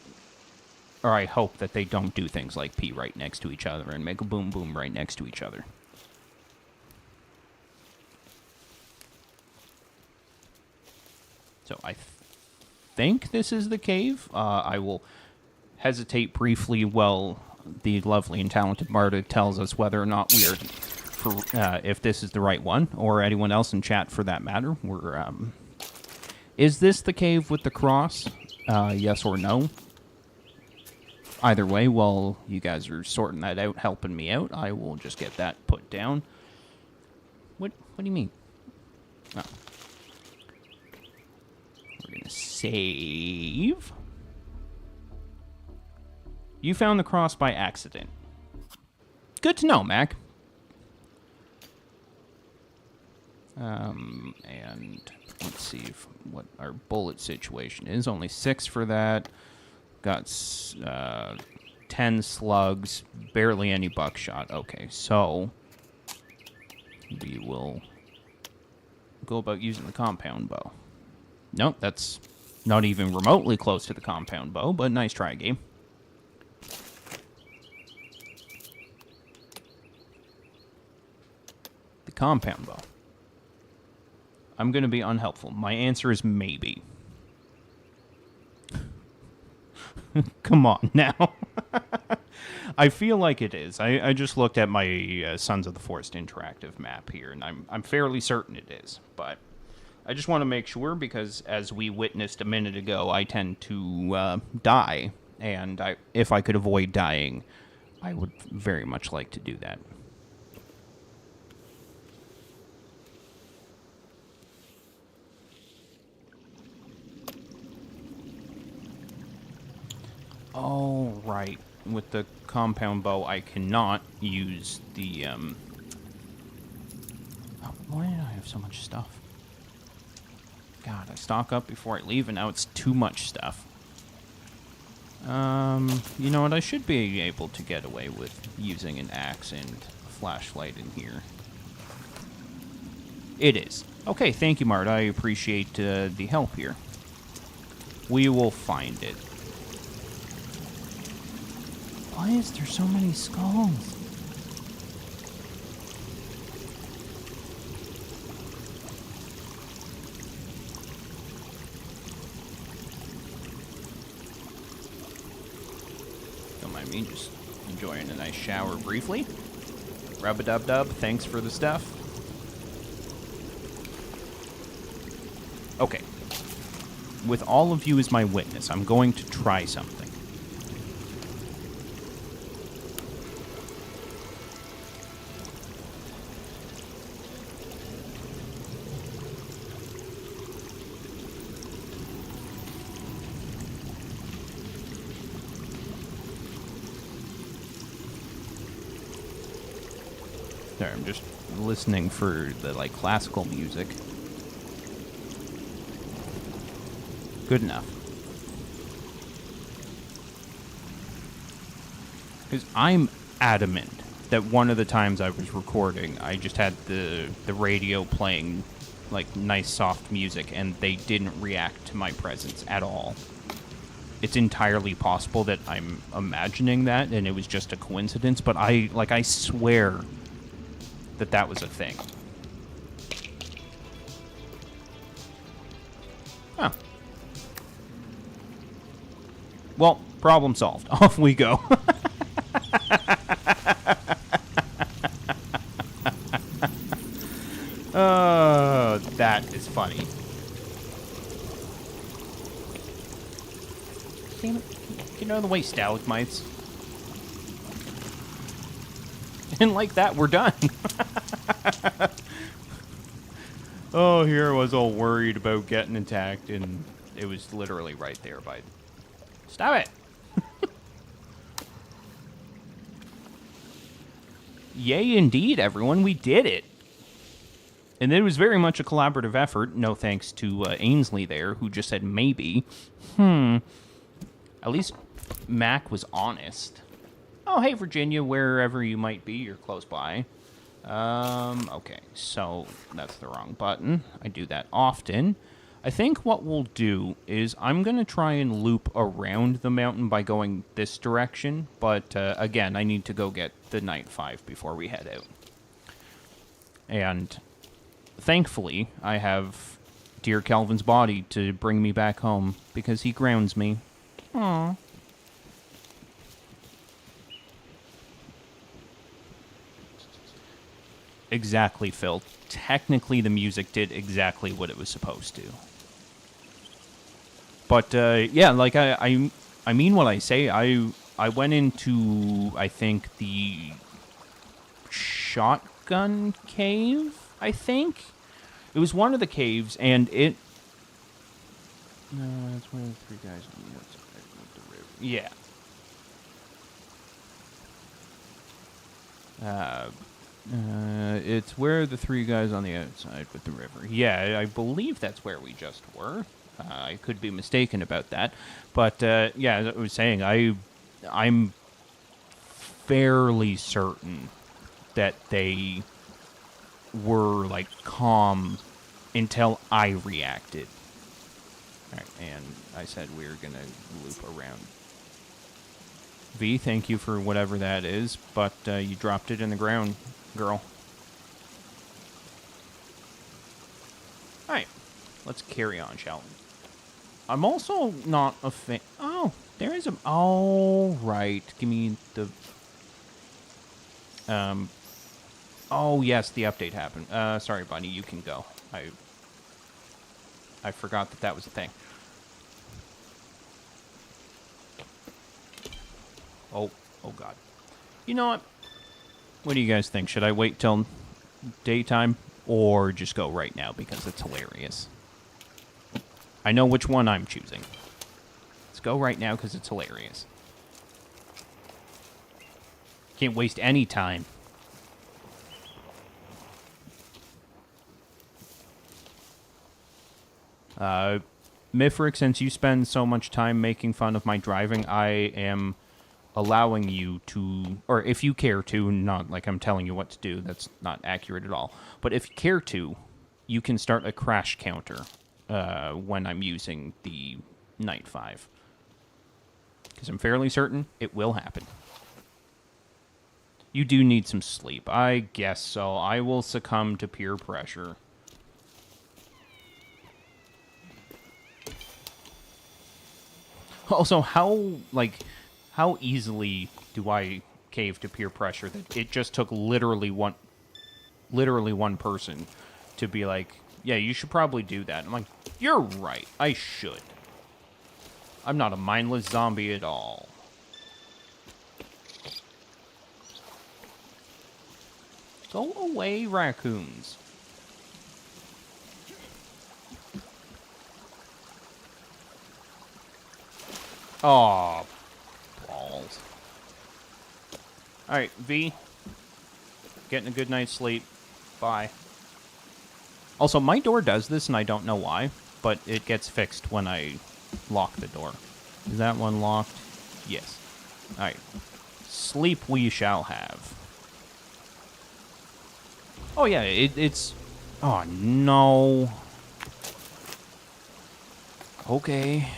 or I hope that they don't do things like pee right next to each other and make a boom boom right next to each other. So I think this is the cave. I will hesitate briefly while the lovely and talented Marta tells us whether or not we are, if this is the right one, or anyone else in chat for that matter. Is this the cave with the cross? Yes or no? Either way, while you guys are sorting that out, helping me out, I will just get that put down. What do you mean? Oh. We're gonna save. You found the cross by accident. Good to know, Mac. And let's see what our bullet situation is. Only 6 for that. Got 10 slugs, barely any buckshot. Okay, so we will go about using the compound bow. Nope, that's not even remotely close to the compound bow, but nice try, game. The compound bow. I'm going to be unhelpful. My answer is maybe. Come on now. I feel like it is. I just looked at my Sons of the Forest interactive map here, and I'm fairly certain it is. But I just want to make sure, because as we witnessed a minute ago, I tend to die. And if I could avoid dying, I would very much like to do that. Oh, right. With the compound bow, I cannot use the, Oh, why did I have so much stuff? God, I stock up before I leave, and now it's too much stuff. You know what? I should be able to get away with using an axe and a flashlight in here. It is. Okay, thank you, Marta. I appreciate the help here. We will find it. Why is there so many skulls? Don't mind me, just enjoying a nice shower briefly. Rub-a-dub-dub, thanks for the stuff. Okay. With all of you as my witness, I'm going to try something. There, I'm just listening for the, like, classical music. Good enough. Because I'm adamant that one of the times I was recording, I just had the radio playing, like, nice soft music, and they didn't react to my presence at all. It's entirely possible that I'm imagining that, and it was just a coincidence, but I swear that was a thing. Huh. Well, problem solved. Off we go. That is funny. Damn it. Get out of the way, stalagmites. And like that, we're done. Oh, here I was all worried about getting attacked, and it was literally right there by... Stop it! Yay, indeed, everyone. We did it. And it was very much a collaborative effort. No thanks to Ainsley there, who just said maybe. At least Mac was honest. Oh, hey, Virginia, wherever you might be, you're close by. Okay, so that's the wrong button. I do that often. I think what we'll do is I'm going to try and loop around the mountain by going this direction, but again, I need to go get the Night 5 before we head out. And thankfully, I have dear Calvin's body to bring me back home, because he grounds me. Aww. exactly, Phil. Technically, the music did exactly what it was supposed to. But yeah, like I mean what I say. I went into, I think, the shotgun cave. I think it was one of the caves, and it. No, that's where the three guys on the outside with the river. Yeah. It's where the three guys on the outside with the river. Yeah, I believe that's where we just were. I could be mistaken about that, but yeah, as I was saying, I'm fairly certain that they were like calm until I reacted. All right, and I said we were gonna loop around. V, thank you for whatever that is, but you dropped it in the ground, girl. All right, let's carry on, shall we? I'm also not a fan. Oh, there is a. Oh, right. Give me the. Oh yes, the update happened. Sorry, Bunny. You can go. I forgot that that was a thing. Oh, oh God. You know what? What do you guys think? Should I wait till daytime or just go right now because it's hilarious? I know which one I'm choosing. Let's go right now because it's hilarious. Can't waste any time. Mifric, since you spend so much time making fun of my driving, I am allowing you to, or if you care to, not like I'm telling you what to do, that's not accurate at all, but if you care to, you can start a crash counter when I'm using the Night 5. Because I'm fairly certain it will happen. You do need some sleep. I guess so. I will succumb to peer pressure. Also, how easily do I cave to peer pressure that it just took literally one person to be like, yeah, you should probably do that. I'm like, you're right, I should. I'm not a mindless zombie at all. Go away, raccoons. Aw, balls. Alright, V. Getting a good night's sleep. Bye. Also, my door does this, and I don't know why, but it gets fixed when I lock the door. Is that one locked? Yes. Alright. Sleep we shall have. Oh, yeah, it's... Oh, no. Okay.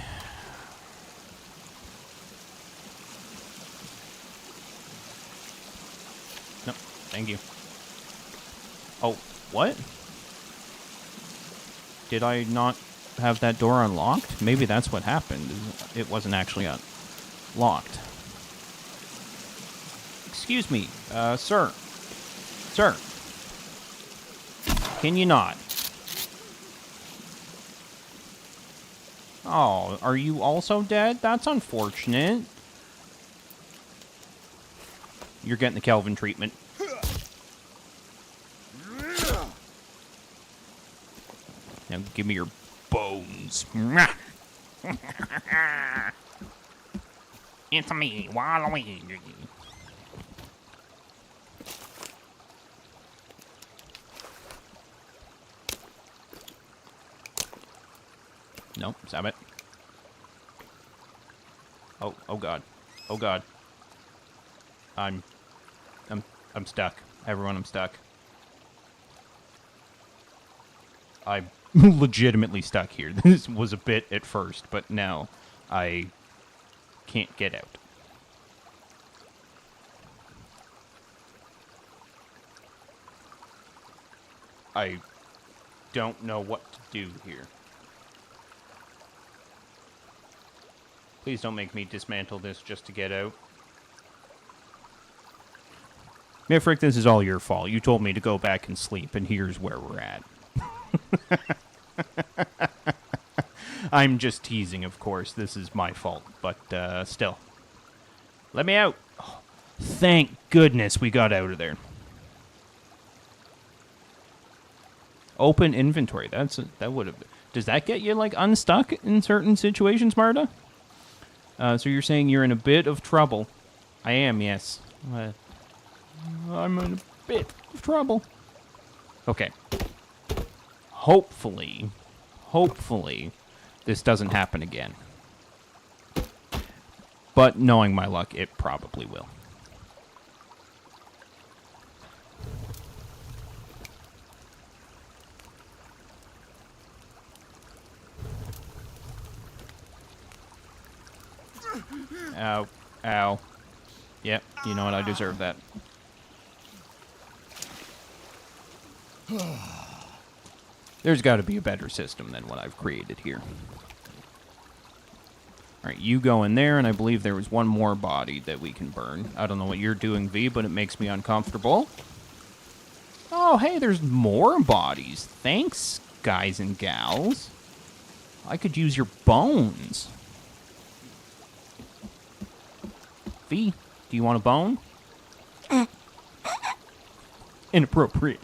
No, thank you. Oh, what? Did I not have that door unlocked? Maybe that's what happened. It wasn't actually locked. Excuse me, sir. Sir. Can you not? Oh, are you also dead? That's unfortunate. You're getting the Kelvin treatment. Now give me your bones. It's me, Waluigi. Nope, stop it. Oh God. Oh God. I'm stuck. Everyone, I'm stuck. I'm legitimately stuck here. This was a bit at first, but now I can't get out. I don't know what to do here. Please don't make me dismantle this just to get out. Mifrick, this is all your fault. You told me to go back and sleep, and here's where we're at. I'm just teasing, of course. This is my fault, but still. Let me out. Oh, thank goodness we got out of there. Open inventory. That would have. Does that get you like unstuck in certain situations, Marta? So you're saying you're in a bit of trouble? I am, yes. I'm in a bit of trouble. Okay. Hopefully, this doesn't happen again. But knowing my luck, it probably will. Ow. Ow. Yep, you know what? I deserve that. There's got to be a better system than what I've created here. Alright, you go in there, and I believe there was one more body that we can burn. I don't know what you're doing, V, but it makes me uncomfortable. Oh, hey, there's more bodies. Thanks, guys and gals. I could use your bones. V, do you want a bone? Inappropriate.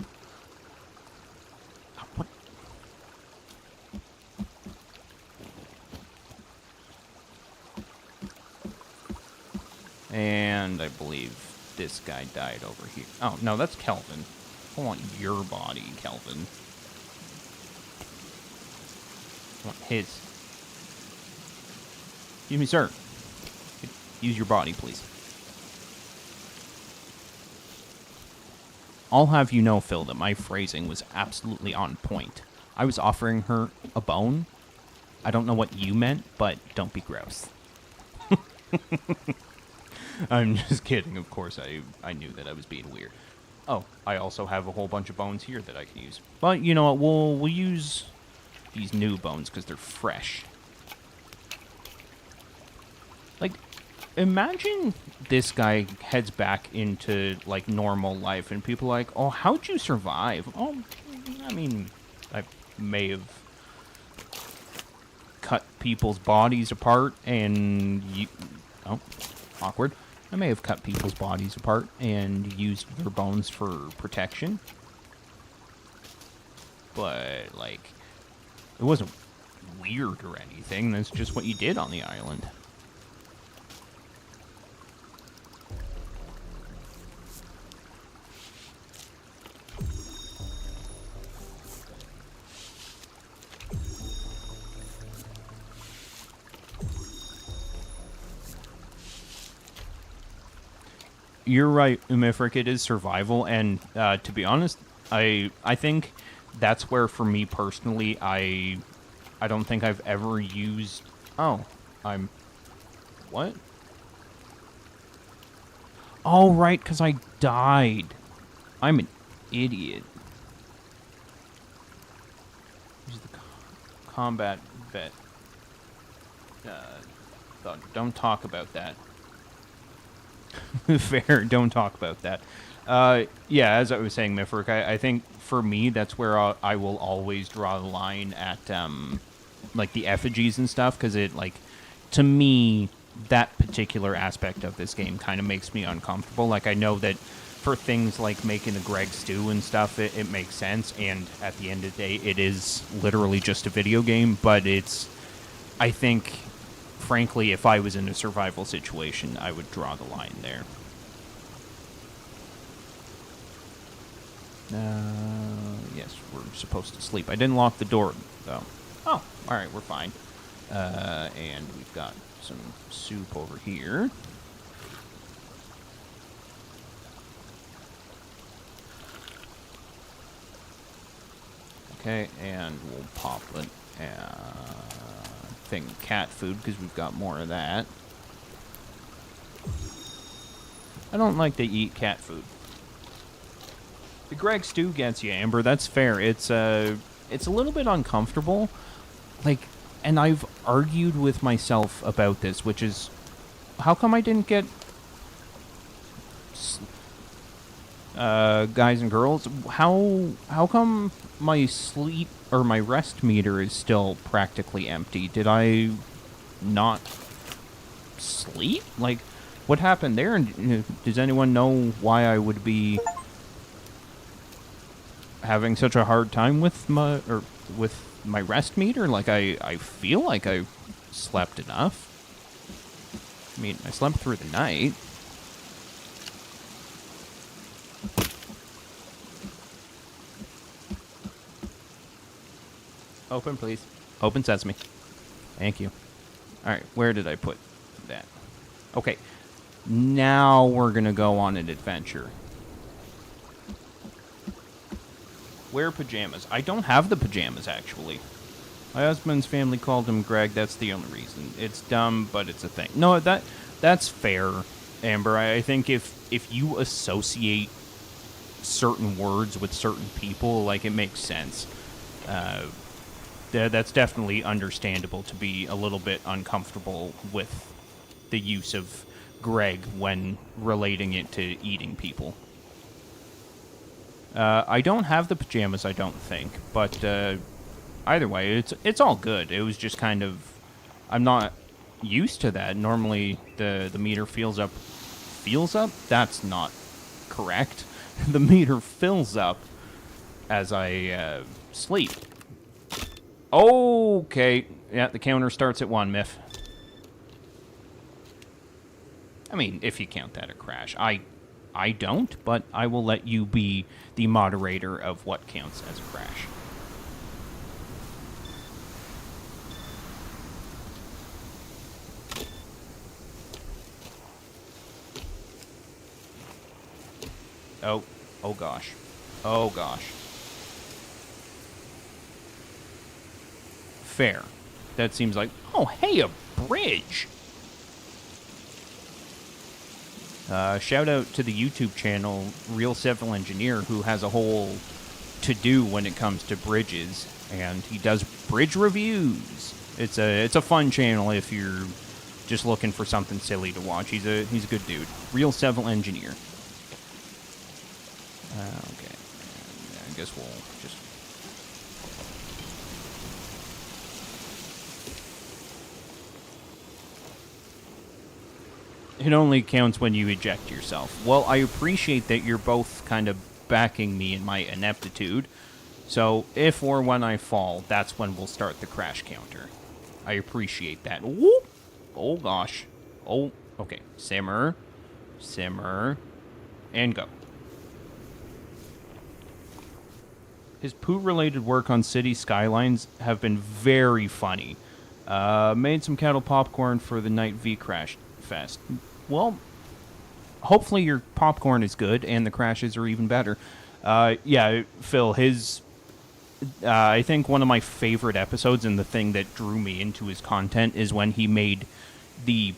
What? And I believe this guy died over here. Oh, no, that's Kelvin. I want your body, Kelvin. I want his. Excuse me, sir. Use your body, please. I'll have you know, Phil, that my phrasing was absolutely on point. I was offering her a bone. I don't know what you meant, but don't be gross. I'm just kidding, of course. I knew that I was being weird. Oh, I also have a whole bunch of bones here that I can use. But, you know what, we'll use these new bones because they're fresh. Like, imagine this guy heads back into, like, normal life, and people are like, oh, how'd you survive? Oh, I mean, I may have cut people's bodies apart and... Oh, awkward. I may have cut people's bodies apart and used their bones for protection. But, like, it wasn't weird or anything. That's just what you did on the island. You're right, Umifric, it is survival, and to be honest, I think that's where, for me personally, I don't think I've ever used... Oh, what? Oh, right, because I died. I'm an idiot. Use the combat vet. Don't talk about that. Fair, don't talk about that. Yeah, as I was saying, Mifric, I think for me, that's where I will always draw the line at, like, the effigies and stuff, because it, like, to me, that particular aspect of this game kind of makes me uncomfortable. Like, I know that for things like making a Greg stew and stuff, it makes sense, and at the end of the day, it is literally just a video game, but it's, I think... Frankly, if I was in a survival situation, I would draw the line there. Yes, we're supposed to sleep. I didn't lock the door, though. Oh, alright, we're fine. And we've got some soup over here. Okay, and we'll pop it. Thing cat food because we've got more of that. I don't like to eat cat food. The Greg stew gets you, Amber. That's fair. It's a little bit uncomfortable. Like, and I've argued with myself about this, which is, how come I didn't get guys and girls, how come my sleep or my rest meter is still practically empty? Did I not sleep? Like, what happened there? And does anyone know why I would be having such a hard time with my rest meter? Like, I feel like I slept enough. I mean, I slept through the night. Open, please. Open sesame. Thank you. All right, where did I put that? Okay, now we're gonna go on an adventure. Wear pajamas. I don't have the pajamas, actually. My husband's family called him Greg. That's the only reason. It's dumb, but it's a thing. No, that's fair, Amber. I think if you associate certain words with certain people, like, it makes sense. That's definitely understandable to be a little bit uncomfortable with the use of Greg when relating it to eating people. I don't have the pajamas, I don't think, but either way, it's all good. It was just kind of, I'm not used to that. Normally, the meter fills up. That's not correct. The meter fills up as I sleep. Okay, yeah, the counter starts at 1, Miff. I mean, if you count that a crash. I don't, but I will let you be the moderator of what counts as a crash. Oh gosh. Oh gosh. Fair. That seems like, oh, hey, a bridge. Shout out to the YouTube channel Real Civil Engineer, who has a whole to-do when it comes to bridges, and he does bridge reviews. It's a fun channel if you're just looking for something silly to watch. He's a good dude. Real Civil Engineer. Okay, I guess we'll just. It only counts when you eject yourself. Well, I appreciate that you're both kind of backing me in my ineptitude. So, if or when I fall, that's when we'll start the crash counter. I appreciate that. Whoop! Oh, gosh. Oh, okay. Simmer. Simmer. And go. His poo-related work on city skylines have been very funny. Made some kettle popcorn for the night V Crash Fest. Well, hopefully your popcorn is good and the crashes are even better. Yeah, Phil, his... I think one of my favorite episodes and the thing that drew me into his content is when he made the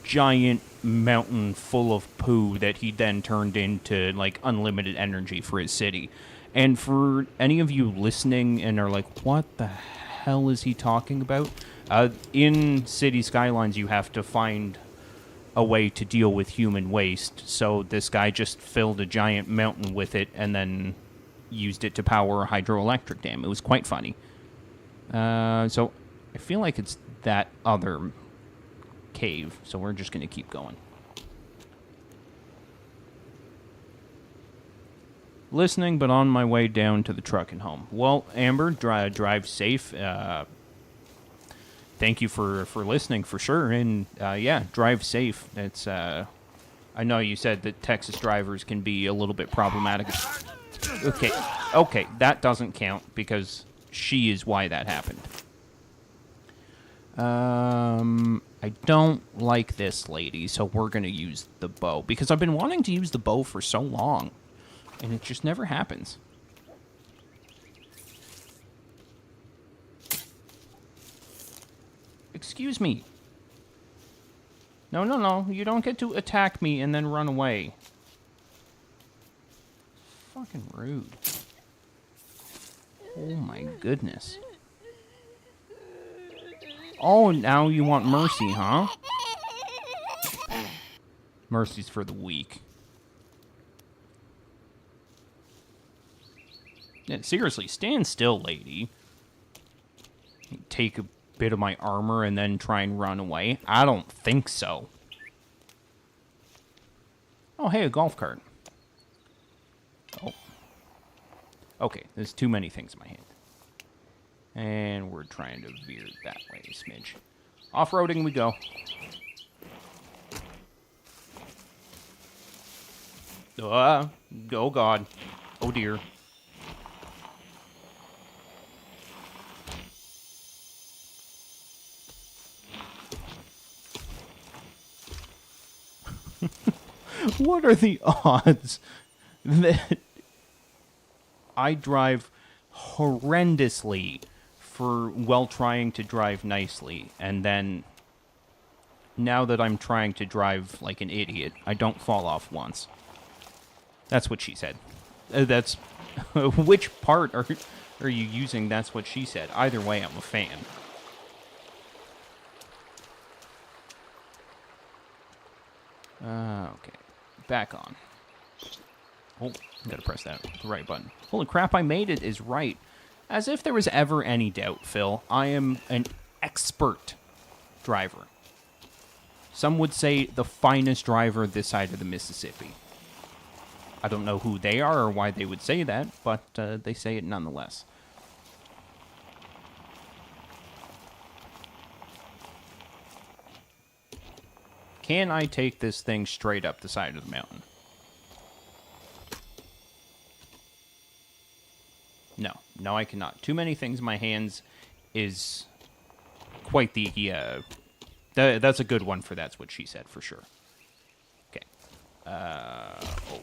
giant mountain full of poo that he then turned into, like, unlimited energy for his city. And for any of you listening and are like, what the hell is he talking about? In City Skylines, you have to find a way to deal with human waste. So this guy just filled a giant mountain with it and then used it to power a hydroelectric dam. It was quite funny. So I feel like it's that other cave, so we're just going to keep going. Listening, but on my way down to the truck and home. Well, Amber, drive safe. Thank you for listening, for sure. And, yeah, drive safe. It's, I know you said that Texas drivers can be a little bit problematic. Okay, that doesn't count, because she is why that happened. I don't like this lady, so we're going to use the bow. Because I've been wanting to use the bow for so long, and it just never happens. Excuse me. No, you don't get to attack me and then run away. Fucking rude. Oh my goodness. Oh, now you want mercy, huh? Mercy's for the weak. Yeah, seriously, stand still, lady. Take a bit of my armor and then try and run away? I don't think so. Oh, hey, a golf cart. Oh. Okay, there's too many things in my hand. And we're trying to veer that way a smidge. Off-roading we go. Oh God. Oh dear. What are the odds that I drive horrendously while trying to drive nicely, and then now that I'm trying to drive like an idiot, I don't fall off once? That's what she said. That's which part are you using? That's what she said. Either way, I'm a fan. Okay, back on. Oh, gotta press the right button. Holy crap, I made it is right. As if there was ever any doubt, Phil. I am an expert driver. Some would say the finest driver this side of the Mississippi. I don't know who they are or why they would say that, but they say it nonetheless. Can I take this thing straight up the side of the mountain? No, I cannot. Too many things in my hands is quite the, that's a good one for that's what she said, for sure. Okay. Oh.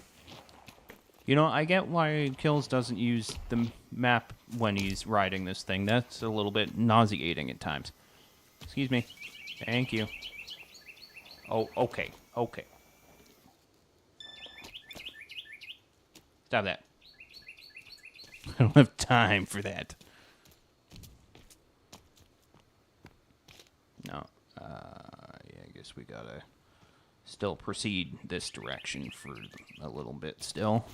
You know, I get why Kills doesn't use the map when he's riding this thing. That's a little bit nauseating at times. Excuse me. Thank you. Oh, okay. Okay. Stop that. I don't have time for that. No. Yeah, I guess we gotta still proceed this direction for a little bit still.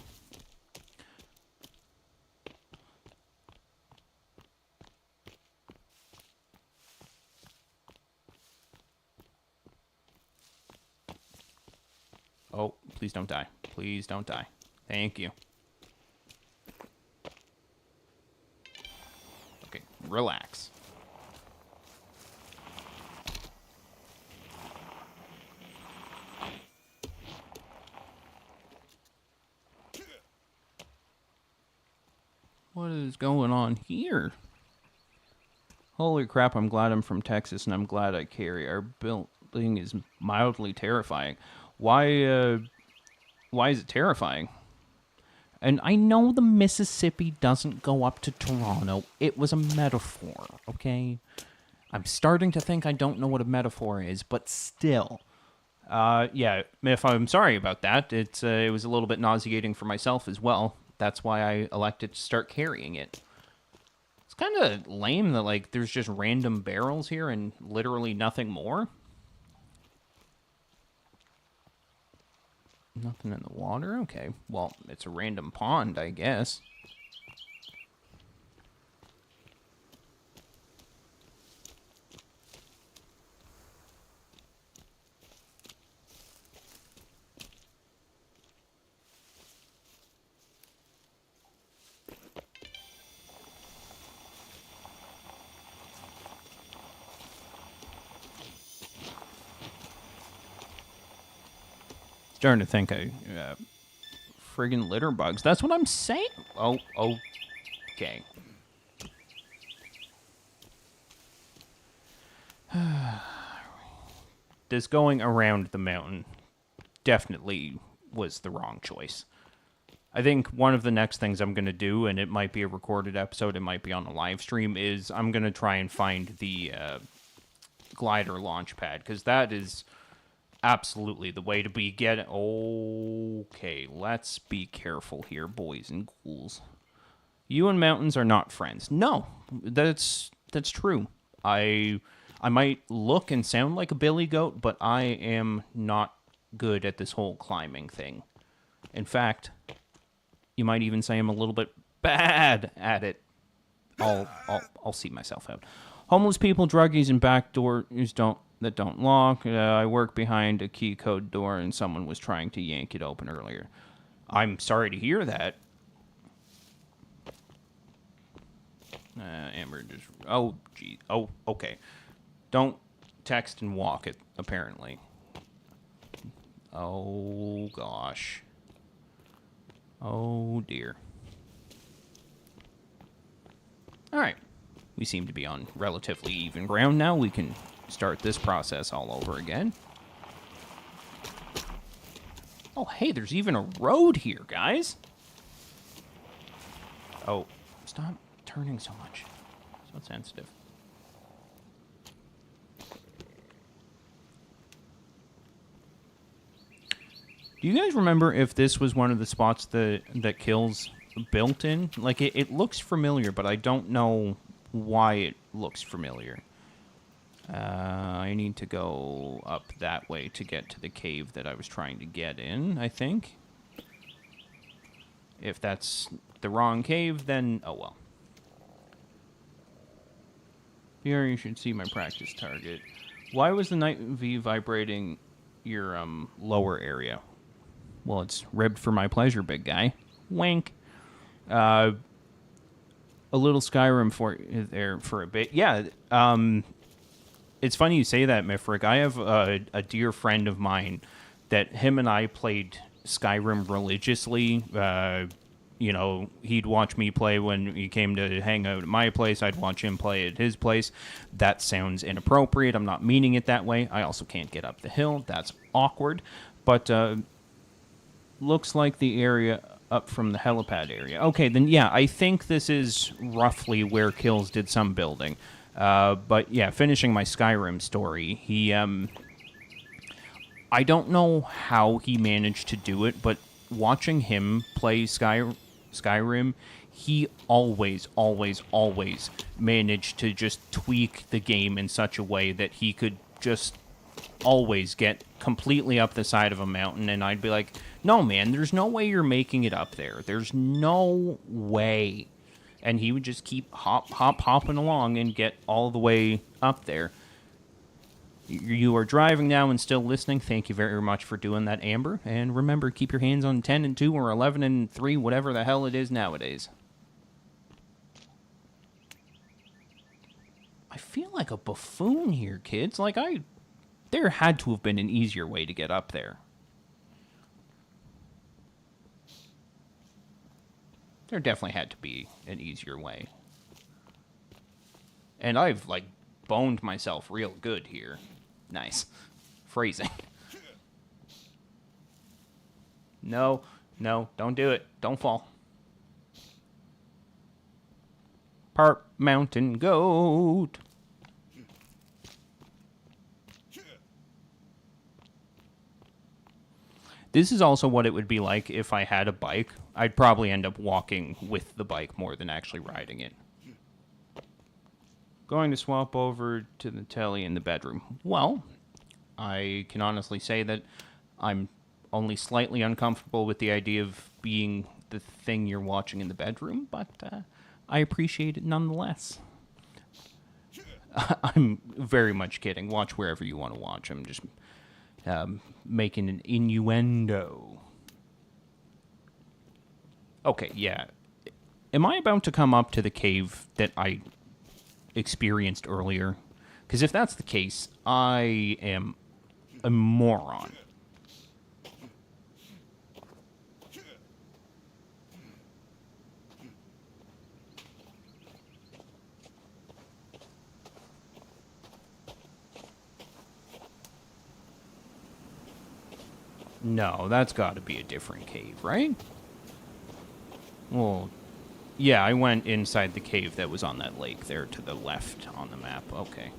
Oh, please don't die. Please don't die. Thank you. Okay, relax. What is going on here? Holy crap, I'm glad I'm from Texas and I'm glad I carry. Our building is mildly terrifying. Why is it terrifying? And I know the Mississippi doesn't go up to Toronto. It was a metaphor, okay? I'm starting to think I don't know what a metaphor is, but still. Yeah, if I'm sorry about that, it was a little bit nauseating for myself as well. That's why I elected to start carrying it. It's kind of lame that, like, there's just random barrels here and literally nothing more. Nothing in the water? Okay. Well, it's a random pond, I guess. Starting to think friggin' litter bugs. That's what I'm saying. Oh, okay. This going around the mountain definitely was the wrong choice. I think one of the next things I'm going to do, and it might be a recorded episode, it might be on a live stream, is I'm going to try and find the glider launch pad, because that is absolutely the way to be getting... Okay, let's be careful here, boys and ghouls. You and mountains are not friends. No, that's true. I might look and sound like a billy goat, but I am not good at this whole climbing thing. In fact, you might even say I'm a little bit bad at it. I'll see myself out. Homeless people, druggies, and back doors don't lock. I work behind a key code door, and someone was trying to yank it open earlier. I'm sorry to hear that. Amber just... Oh, gee. Oh, okay. Don't text and walk it, apparently. Oh, gosh. Oh, dear. All right. We seem to be on relatively even ground now. We can start this process all over again. Oh, hey, there's even a road here, guys. Oh, stop turning so much. So sensitive. Do you guys remember if this was one of the spots that Kills built in? Like, it looks familiar, but I don't know why it looks familiar. I need to go up that way to get to the cave that I was trying to get in, I think. If that's the wrong cave, then oh well. Here you should see my practice target. Why was the night V vibrating your lower area? Well, it's ribbed for my pleasure, big guy. Wink. A little Skyrim for there for a bit. Yeah, it's funny you say that, Mifric. I have a dear friend of mine that him and I played Skyrim religiously. You know, he'd watch me play when he came to hang out at my place. I'd watch him play at his place. That sounds inappropriate. I'm not meaning it that way. I also can't get up the hill. That's awkward. But looks like the area up from the helipad area. Okay, then yeah, I think this is roughly where Kills did some building. But yeah, finishing my Skyrim story, he I don't know how he managed to do it, but watching him play Skyrim, he always managed to just tweak the game in such a way that he could just always get completely up the side of a mountain, and I'd be like, no, man, there's no way you're making it up there. There's no way. And he would just keep hopping along and get all the way up there. You are driving now and still listening. Thank you very much for doing that, Amber. And remember, keep your hands on 10 and 2 or 11 and 3, whatever the hell it is nowadays. I feel like a buffoon here, kids. Like, there had to have been an easier way to get up there. There definitely had to be an easier way. And I've, like, boned myself real good here. Nice. Phrasing. No, don't do it. Don't fall. Part mountain goat. This is also what it would be like if I had a bike. I'd probably end up walking with the bike more than actually riding it. Going to swap over to the telly in the bedroom. Well, I can honestly say that I'm only slightly uncomfortable with the idea of being the thing you're watching in the bedroom, but I appreciate it nonetheless. I'm very much kidding. Watch wherever you want to watch. I'm just making an innuendo. Okay, yeah. Am I about to come up to the cave that I experienced earlier? Because if that's the case, I am a moron. No, that's got to be a different cave, right? Well, yeah, I went inside the cave that was on that lake there to the left on the map. Okay.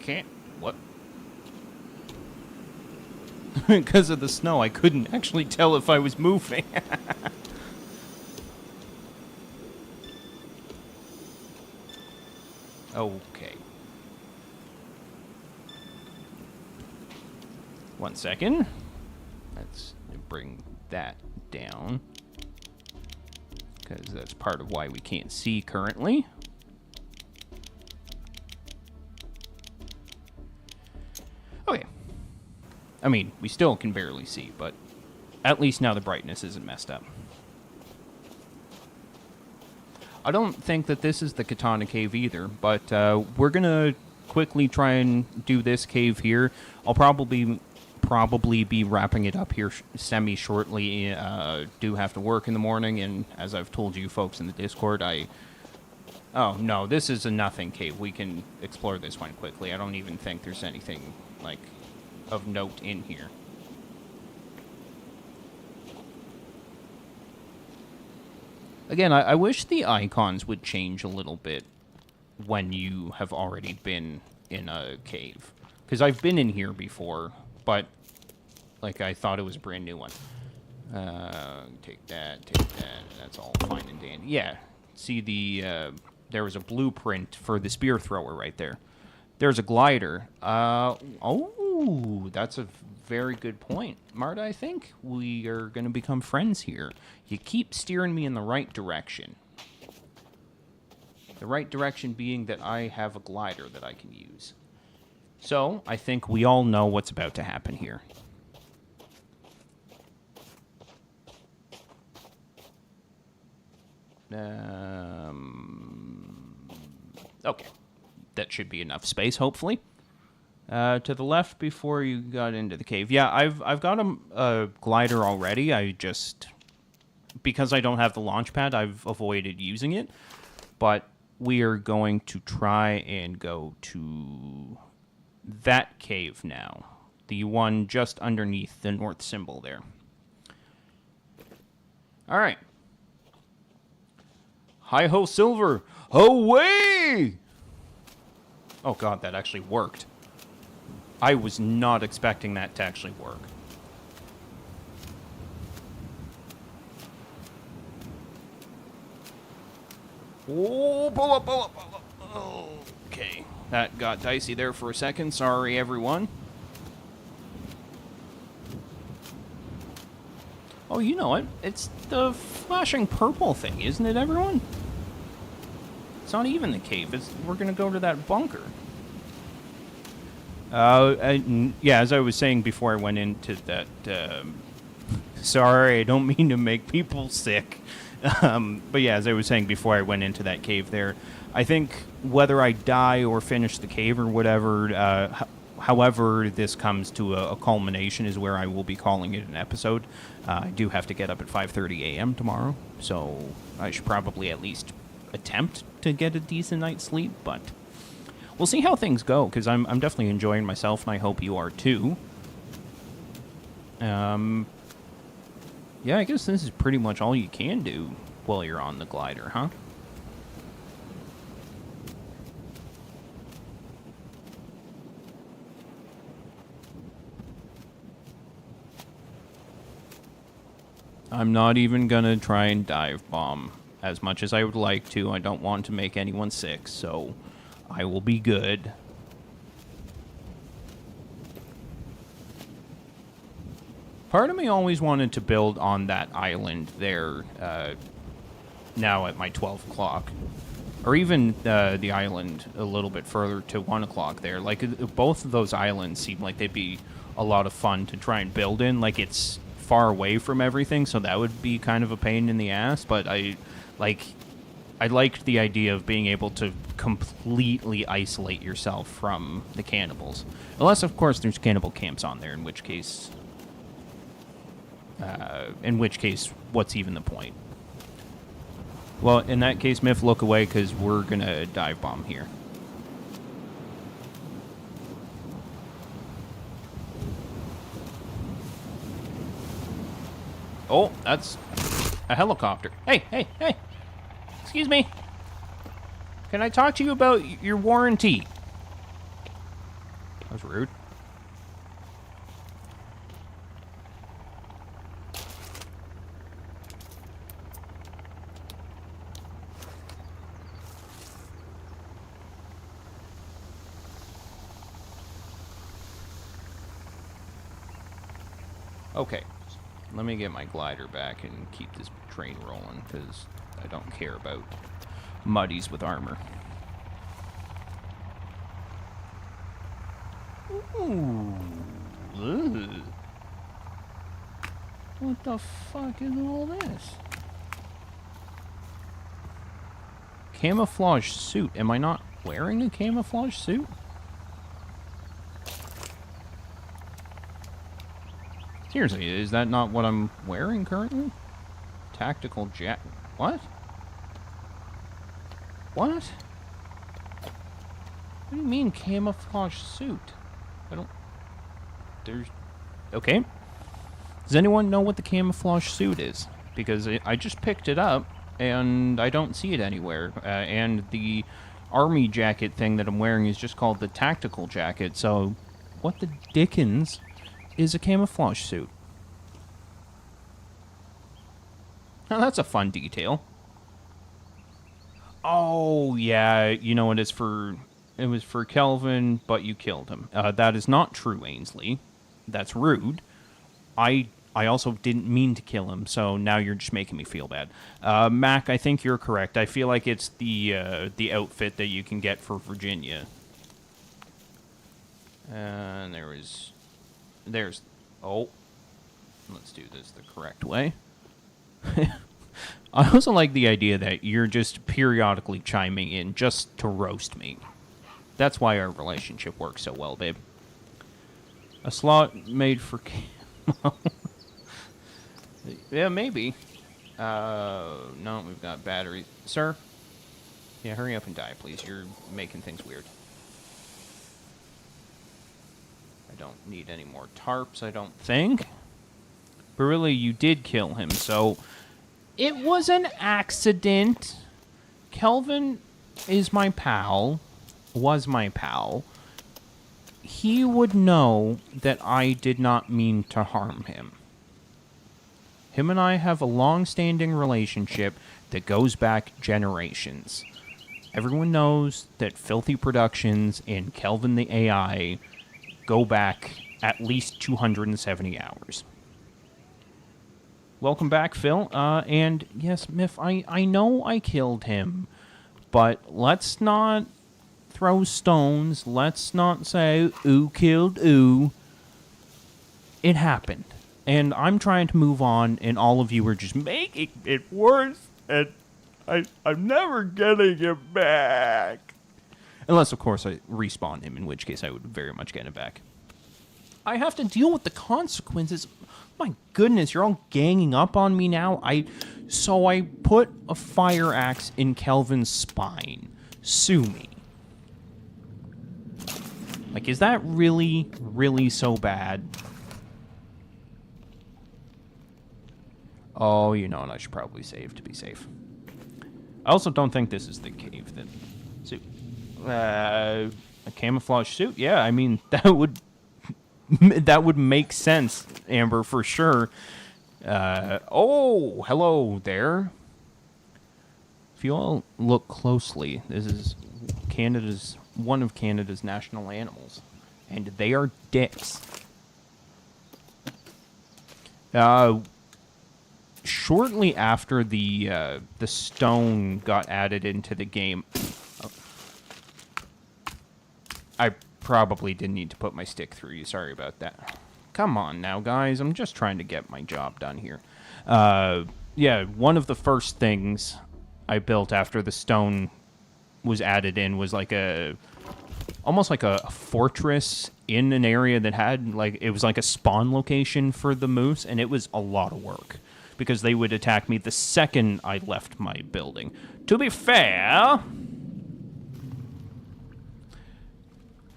Can't... What? Because of the snow, I couldn't actually tell if I was moving. Okay. 1 second. Let's bring that down, because that's part of why we can't see currently. Okay. I mean, we still can barely see, but at least now the brightness isn't messed up. I don't think that this is the Katana Cave either, but we're going to quickly try and do this cave here. I'll probably be wrapping it up here semi-shortly. Do have to work in the morning, and as I've told you folks in the Discord, Oh, no, this is a nothing cave. We can explore this one quickly. I don't even think there's anything, like, of note in here. Again, I wish the icons would change a little bit when you have already been in a cave. Because I've been in here before, but, like, I thought it was a brand new one. Take that, that's all fine and dandy. Yeah, see there was a blueprint for the spear thrower right there. There's a glider. Oh, that's a very good point, Marta. I think we are going to become friends here. You keep steering me in the right direction. The right direction being that I have a glider that I can use. So, I think we all know what's about to happen here. Okay. That should be enough space, hopefully. To the left before you got into the cave. Yeah, I've got a glider already. I just... Because I don't have the launch pad, I've avoided using it. But we are going to try and go to that cave now. The one just underneath the north symbol there. Alright. Hi-ho, Silver! Away! Oh god, that actually worked. I was not expecting that to actually work. Oh, pull up, pull up, pull up. Okay, that got dicey there for a second. Sorry, everyone. Oh, you know it. It's the flashing purple thing, isn't it, everyone? It's not even the cave. We're going to go to that bunker. Yeah, as I was saying before I went into that... sorry, I don't mean to make people sick. But yeah, as I was saying before I went into that cave there, I think whether I die or finish the cave or whatever, however this comes to a culmination is where I will be calling it an episode. I do have to get up at 5:30 a.m. tomorrow, so I should probably at least attempt to get a decent night's sleep, but we'll see how things go, because I'm definitely enjoying myself, and I hope you are too. Yeah, I guess this is pretty much all you can do while you're on the glider, huh? I'm not even gonna try and dive bomb. As much as I would like to, I don't want to make anyone sick, so I will be good. Part of me always wanted to build on that island there, now at my 12 o'clock. Or even the island a little bit further to 1 o'clock there. Like, both of those islands seem like they'd be a lot of fun to try and build in. Like, it's far away from everything, so that would be kind of a pain in the ass, but I liked the idea of being able to completely isolate yourself from the cannibals. Unless, of course, there's cannibal camps on there, in which case, what's even the point? Well, in that case, Myth, look away, because we're gonna dive bomb here. Oh, that's a helicopter. Hey, hey, hey! Excuse me. Can I talk to you about your warranty? That was rude. Okay. Let me get my glider back and keep this train rolling, because I don't care about muddies with armor. Ooh. Ugh. What the fuck is all this? Camouflage suit. Am I not wearing a camouflage suit? Seriously, is that not what I'm wearing currently? Tactical jacket. What? What? What do you mean camouflage suit? I don't... There's... Okay. Does anyone know what the camouflage suit is? Because I just picked it up, and I don't see it anywhere. And the army jacket thing that I'm wearing is just called the tactical jacket, so what the dickens is a camouflage suit? Now that's a fun detail. Oh, yeah, you know, it was for Kelvin, but you killed him. That is not true, Ainsley. That's rude. I also didn't mean to kill him, so now you're just making me feel bad. Mac, I think you're correct. I feel like it's the outfit that you can get for Virginia. And oh, let's do this the correct way. I also like the idea that you're just periodically chiming in just to roast me. That's why our relationship works so well, babe. A slot made for camo. Yeah, maybe. No, we've got batteries. Sir? Yeah, hurry up and die, please. You're making things weird. I don't need any more tarps, I don't think. But really, you did kill him, so... It was an accident. Kelvin is my pal. Was my pal. He would know that I did not mean to harm him. Him and I have a long-standing relationship that goes back generations. Everyone knows that Filthy Productions and Kelvin the AI go back at least 270 hours. Welcome back, Phil. And yes, Miff, I know I killed him, but let's not throw stones. Let's not say, ooh, killed ooh. It happened. And I'm trying to move on, and all of you are just making it worse, and I'm never getting it back. Unless, of course, I respawn him, in which case I would very much get it back. I have to deal with the consequences. My goodness, you're all ganging up on me now. So I put a fire axe in Kelvin's spine. Sue me. Like, is that really, really so bad? Oh, you know, and I should probably save to be safe. I also don't think this is the cave that... Suit. A camouflage suit? Yeah, I mean, that would make sense, Amber, for sure. Oh, hello there. If you all look closely, this is one of Canada's national animals, and they are dicks. Shortly after the stone got added into the game, I probably didn't need to put my stick through you. Sorry about that. Come on now, guys. I'm just trying to get my job done here. Yeah, one of the first things I built after the stone was added in was like almost like a fortress in an area that had, like, it was like a spawn location for the moose, and it was a lot of work because they would attack me the second I left my building. To be fair...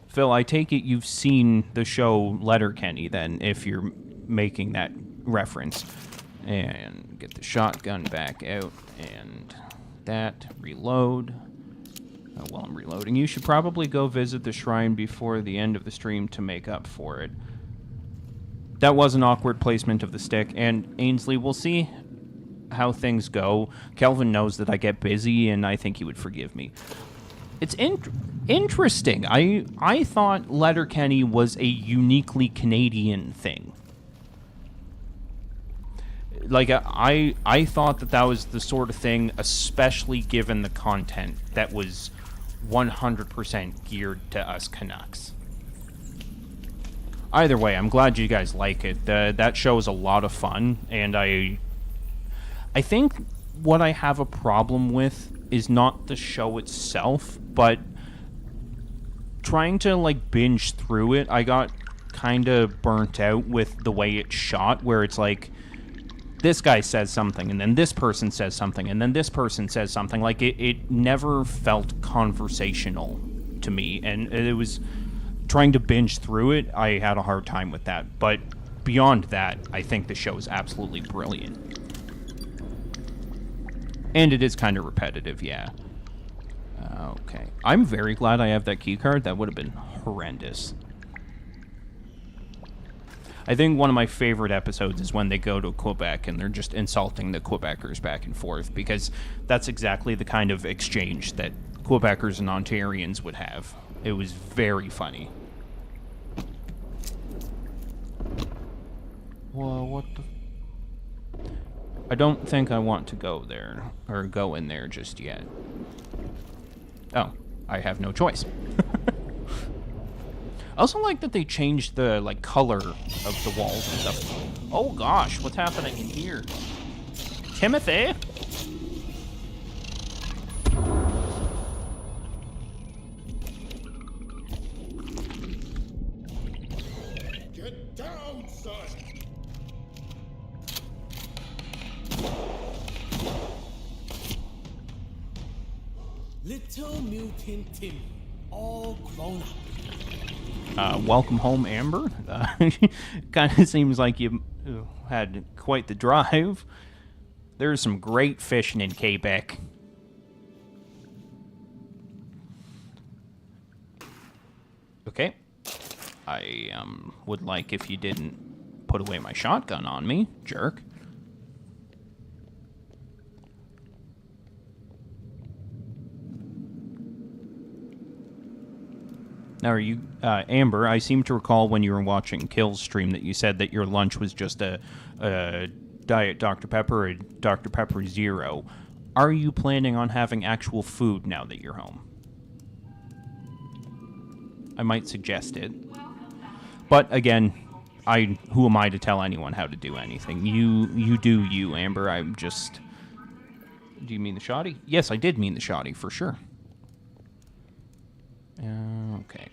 Phil, I take it you've seen the show Letterkenny, then, if you're making that reference. And get the shotgun back out, and that, reload. While I'm reloading, you should probably go visit the shrine before the end of the stream to make up for it. That was an awkward placement of the stick, and Ainsley, we'll see how things go. Kelvin knows that I get busy, and I think he would forgive me. It's interesting. I thought Letterkenny was a uniquely Canadian thing. like I thought that was the sort of thing, especially given the content that was 100% geared to us Canucks. Either way, I'm glad you guys like it. That show is a lot of fun, and I think what I have a problem with is not the show itself, but trying to like binge through it. I got kind of burnt out with the way it's shot, where it's like this guy says something, and then this person says something, and then this person says something. Like it never felt conversational to me, and it was trying to binge through it. I had a hard time with that, but beyond that, I think the show is absolutely brilliant. And it is kind of repetitive, yeah. Okay. I'm very glad I have that key card. That would have been horrendous. I think one of my favorite episodes is when they go to Quebec and they're just insulting the Quebecers back and forth, because that's exactly the kind of exchange that Quebecers and Ontarians would have. It was very funny. Well, what the... I don't think I want to go there, or go in there just yet. Oh, I have no choice. I also like that they changed the, like, color of the walls and stuff. Oh gosh, what's happening in here? Timothy? Get down, son! Little mutant Tim, all grown up. Welcome home, Amber. Kind of seems like you had quite the drive. There's some great fishing in Quebec. Okay. I would like if you didn't put away my shotgun on me, jerk. Now, are you, Amber, I seem to recall when you were watching Kill's stream that you said that your lunch was just a Diet Dr. Pepper or Dr. Pepper Zero. Are you planning on having actual food now that you're home? I might suggest it. But, again, who am I to tell anyone how to do anything? You do you, Amber. I'm just... Do you mean the shoddy? Yes, I did mean the shoddy, for sure. Okay.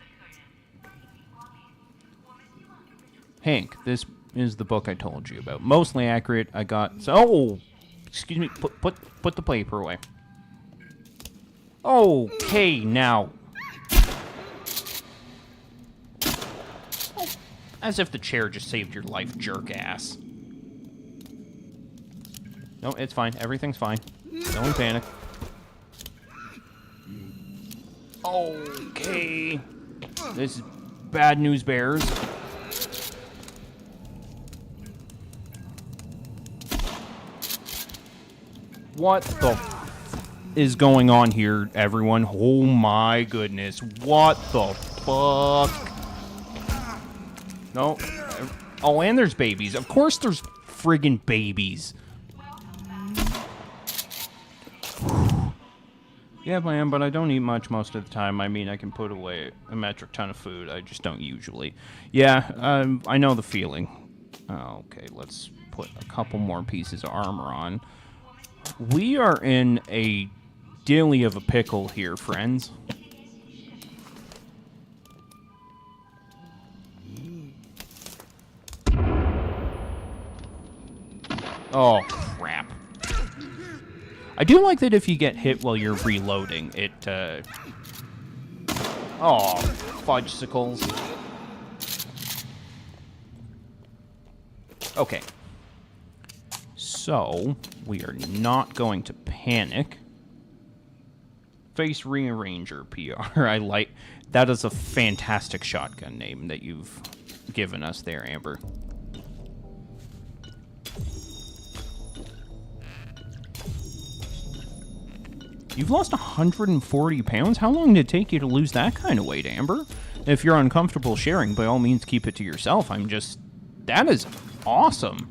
Hank, this is the book I told you about. Mostly accurate. I got... Oh! Excuse me. Put the paper away. Okay, now. Oh, as if the chair just saved your life, jerk ass. No, it's fine. Everything's fine. Don't panic. Okay. This is bad news bears. What the is going on here, everyone? Oh my goodness. What the fuck? No. Oh, and there's babies. Of course there's friggin' babies. Yeah, I am, but I don't eat much most of the time. I mean, I can put away a metric ton of food. I just don't usually. Yeah, I know the feeling. Okay, let's put a couple more pieces of armor on. We are in a dilly of a pickle here, friends. Oh, crap. I do like that if you get hit while you're reloading, it, Oh, fudgesicles. Okay. So, we are not going to panic. Face Rearranger PR. I like... That is a fantastic shotgun name that you've given us there, Amber. You've lost 140 pounds? How long did it take you to lose that kind of weight, Amber? If you're uncomfortable sharing, by all means keep it to yourself. I'm just... That is awesome.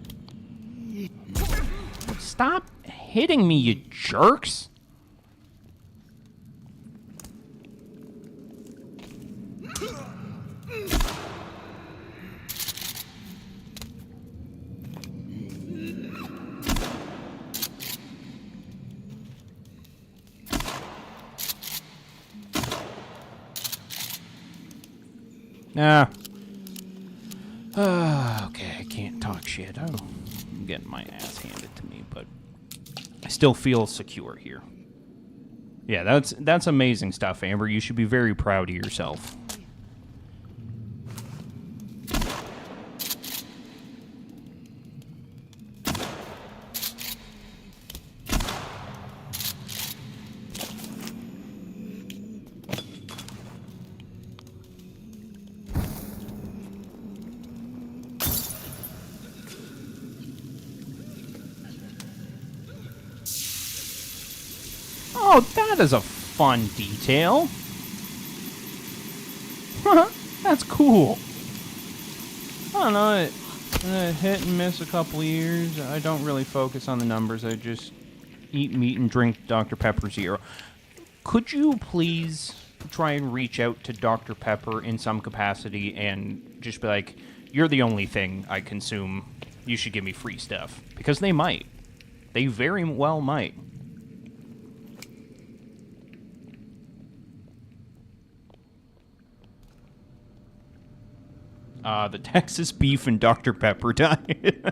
Stop hitting me, you jerks. Nah. Okay, I can't talk shit. Oh, I'm getting my ass handed to me, but I still feel secure here. Yeah, that's amazing stuff, Amber. You should be very proud of yourself. Oh, that is a fun detail. That's cool. I don't know, hit and miss a couple years. I don't really focus on the numbers. I just eat meat and drink Dr. Pepper Zero. Could you please try and reach out to Dr. Pepper in some capacity and just be like, you're the only thing I consume. You should give me free stuff. Because they might. They very well might. The Texas beef and Dr. Pepper diet.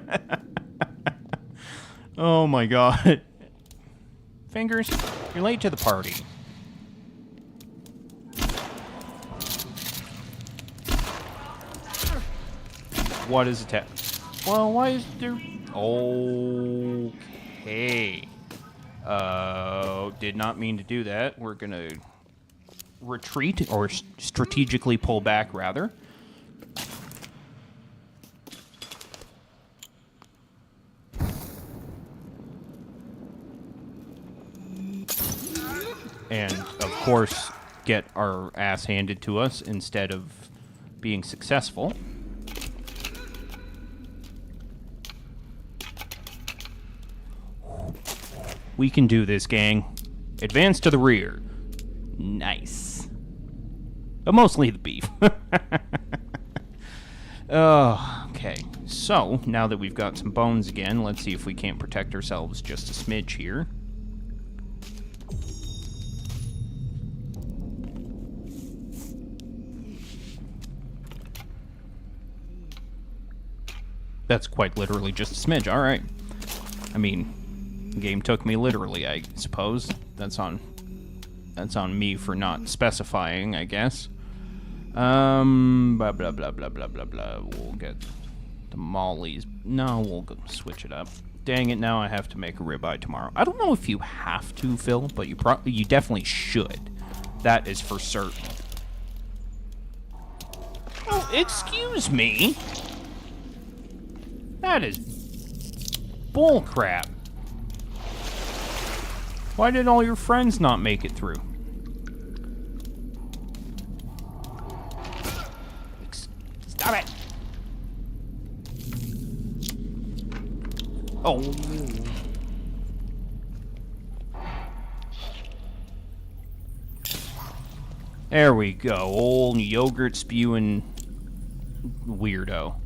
Oh my god. Fingers, you're late to the party. What is it? Well, why is there... Okay. Did not mean to do that. We're gonna retreat, or strategically pull back, rather. And, of course, get our ass handed to us instead of being successful. We can do this, gang. Advance to the rear. Nice. But mostly the beef. Okay. So, now that we've got some bones again, let's see if we can't protect ourselves just a smidge here. That's quite literally just a smidge. All right. I mean, the game took me literally, I suppose. That's on me for not specifying, I guess. Blah, blah, blah, blah, blah, blah, blah. We'll get the mollies. No, we'll go switch it up. Dang it, now I have to make a ribeye tomorrow. I don't know if you have to, Phil, but you definitely should. That is for certain. Oh, excuse me? That is bullcrap. Why did all your friends not make it through? Stop it! Oh. There we go. Old yogurt spewing weirdo.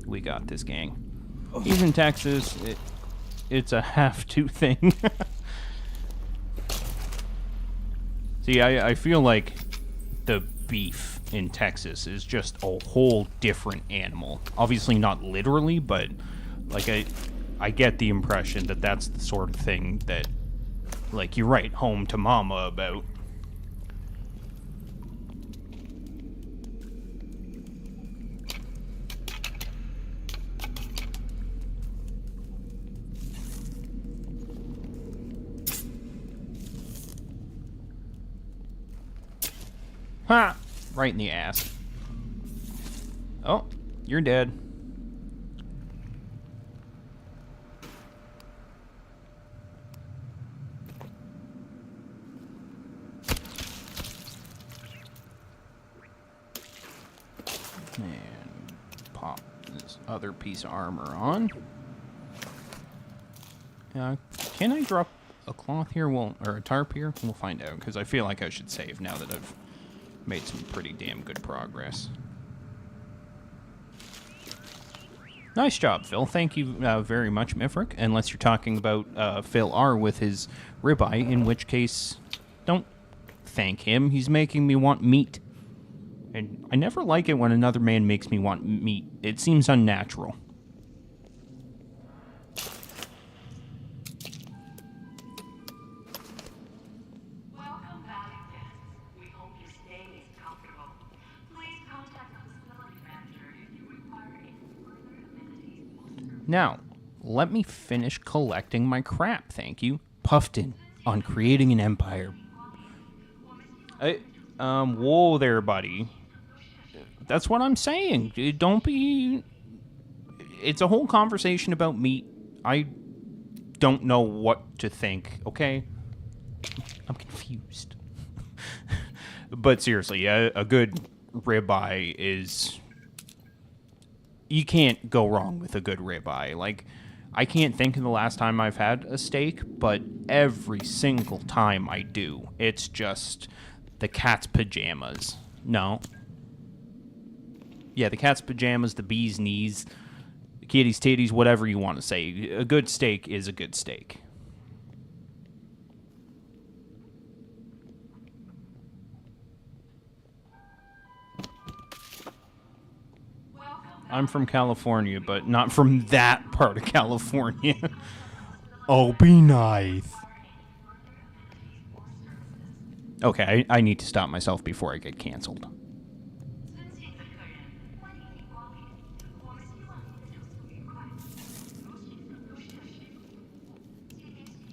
We got this, gang. Even Texas, it's a have-to thing. See, I feel like the beef in Texas is just a whole different animal. Obviously not literally, but like I get the impression that that's the sort of thing that, like, you write home to mama about. Ha! Right in the ass. Oh, you're dead. And pop other piece of armor on. Can I drop a cloth here? Well, or a tarp here? We'll find out, because I feel like I should save now that I've made some pretty damn good progress. Nice job, Phil. Thank you very much, Mifric. Unless you're talking about Phil R. with his ribeye, in which case, don't thank him. He's making me want meat. And I never like it when another man makes me want meat. It seems unnatural. Welcome back, guests. We hope your stay is comfortable. Please contact the facility manager if you require any further amenities. Now, let me finish collecting my crap, thank you. Puffton on creating an empire. Whoa there, buddy. That's what I'm saying. Don't be... It's a whole conversation about meat. I don't know what to think, okay? I'm confused. But seriously, a good ribeye is... You can't go wrong with a good ribeye. Like, I can't think of the last time I've had a steak, but every single time I do, it's just the cat's pajamas. No. Yeah, the cat's pajamas, the bee's knees, the kitty's titties, whatever you want to say. A good steak is a good steak. I'm from California, but not from that part of California. Oh, be nice. Okay, I need to stop myself before I get canceled.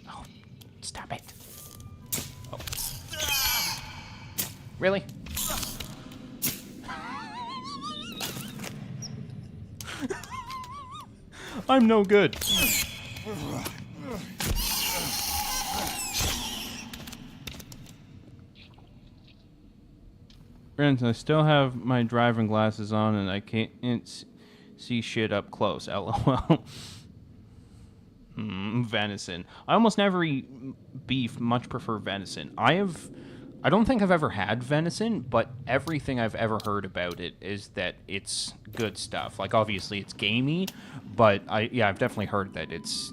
Oh, stop it. Oh. Really? I'm no good. Friends, I still have my driving glasses on and I can't see shit up close. LOL. Venison. I almost never eat beef, much prefer venison. I don't think I've ever had venison, but everything I've ever heard about it is that it's good stuff. Like, obviously it's gamey, but I've definitely heard that it's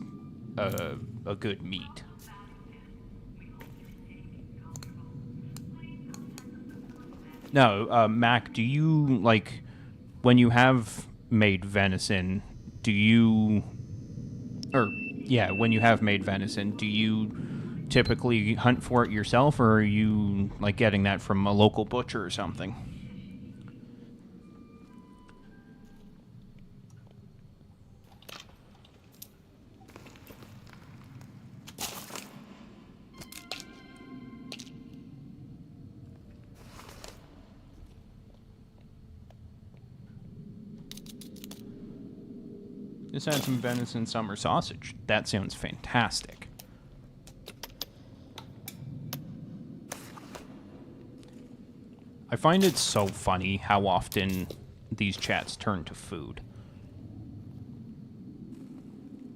a good meat. No, Mac, do you, like, when you have made venison, when you have made venison, do you typically hunt for it yourself, or are you, like, getting that from a local butcher or something? Just had some venison summer sausage. That sounds fantastic. I find it so funny how often these chats turn to food.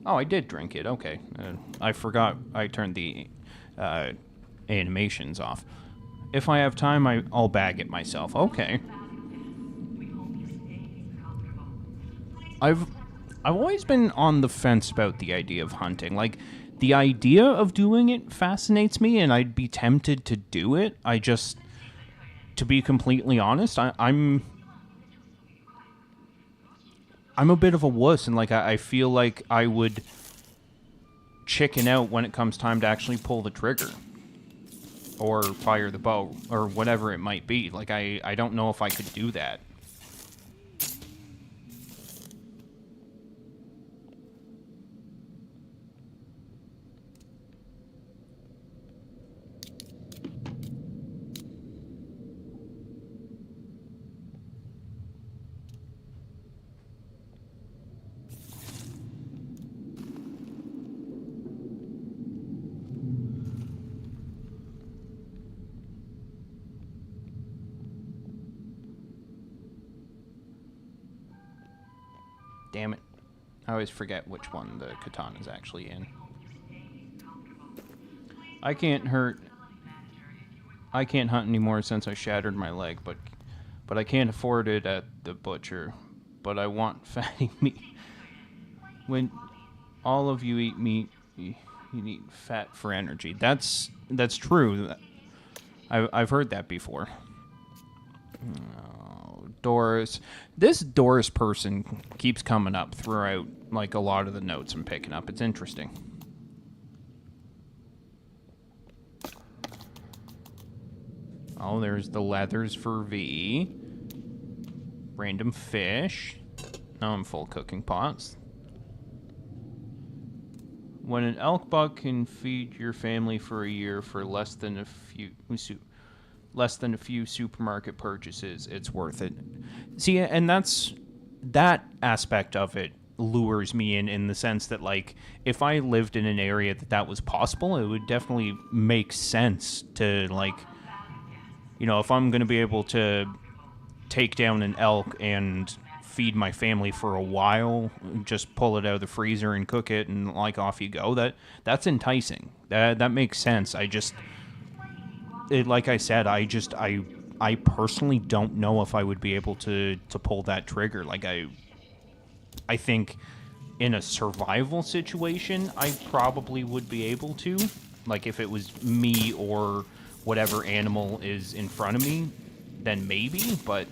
Oh, I did drink it. Okay. I forgot I turned the animations off. If I have time, I'll bag it myself. Okay. I've always been on the fence about the idea of hunting. Like, the idea of doing it fascinates me, and I'd be tempted to do it. I just, to be completely honest, I'm a bit of a wuss, and like I feel like I would chicken out when it comes time to actually pull the trigger or fire the bow or whatever it might be. Like, I don't know if I could do that. I always forget which one the katana's actually in. I can't hunt anymore since I shattered my leg, but I can't afford it at the butcher. But I want fatty meat. When all of you eat meat, you need fat for energy. That's true. I've heard that before. Oh, Doris. This Doris person keeps coming up throughout like a lot of the notes I'm picking up. It's interesting. Oh, there's the leathers for V. Random fish. Now I'm full cooking pots. When an elk buck can feed your family for a year for less than a few supermarket purchases, it's worth it. See, and that aspect of it lures me in the sense that, like, if I lived in an area that was possible, it would definitely make sense to, like, you know, if I'm going to be able to take down an elk and feed my family for a while, just pull it out of the freezer and cook it, and like off you go. That's enticing. That makes sense. Like I said, I personally don't know if I would be able to pull that trigger. Like I think in a survival situation, I probably would be able to. Like if it was me or whatever animal is in front of me, then maybe, but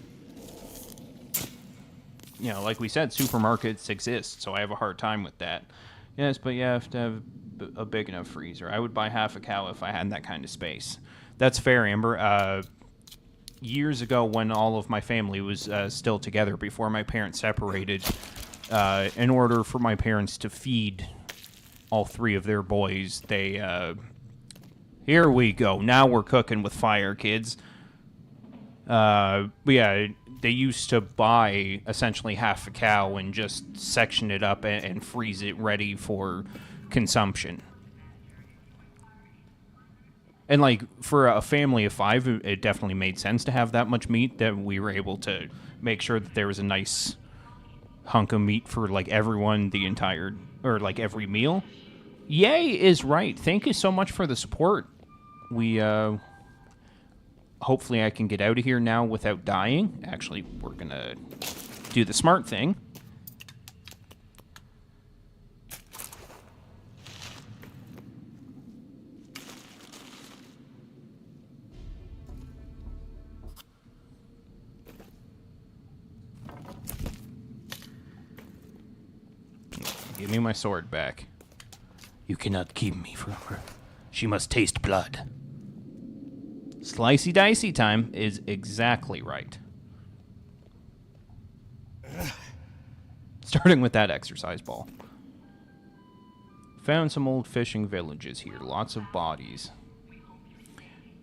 you know, like we said, supermarkets exist, so I have a hard time with that. Yes, but you have to have a big enough freezer. I would buy half a cow if I had that kind of space. That's fair, Amber. Years ago, when all of my family was still together, before my parents separated, in order for my parents to feed all three of their boys, they... here we go. Now we're cooking with fire, kids. Yeah, they used to buy essentially half a cow and just section it up and freeze it ready for consumption. And, like, for a family of 5, it definitely made sense to have that much meat, that we were able to make sure that there was a nice hunk of meat for, like, everyone the entire, or, like, every meal. Yay is right. Thank you so much for the support. We, hopefully I can get out of here now without dying. Actually, we're gonna do the smart thing. Give me my sword back. You cannot keep me from her. She must taste blood. Slicey dicey time is exactly right. Starting with that exercise ball. Found some old fishing villages here. Lots of bodies.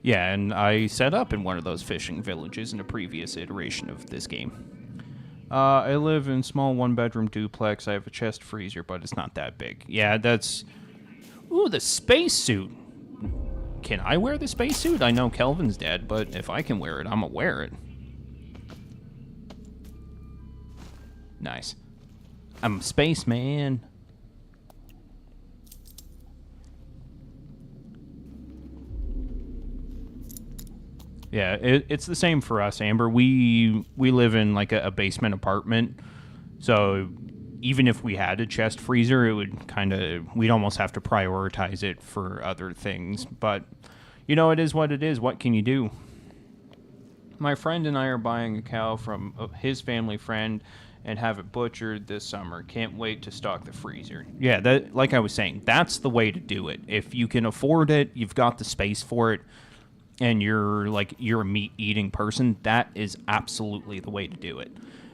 Yeah, and I set up in one of those fishing villages in a previous iteration of this game. I live in a small one-bedroom duplex. I have a chest freezer, but it's not that big. Yeah, that's... Ooh, the spacesuit. Can I wear the spacesuit? I know Kelvin's dead, but if I can wear it, I'm gonna wear it. Nice. I'm a spaceman. Yeah, it's the same for us, Amber. We live in like a basement apartment, so even if we had a chest freezer, it would we'd almost have to prioritize it for other things. But you know, it is what it is. What can you do? My friend and I are buying a cow from his family friend and have it butchered this summer. Can't wait to stock the freezer. Yeah, that, like I was saying, that's the way to do it. If you can afford it, you've got the space for it, and you're a meat-eating person, that is absolutely the way to do it.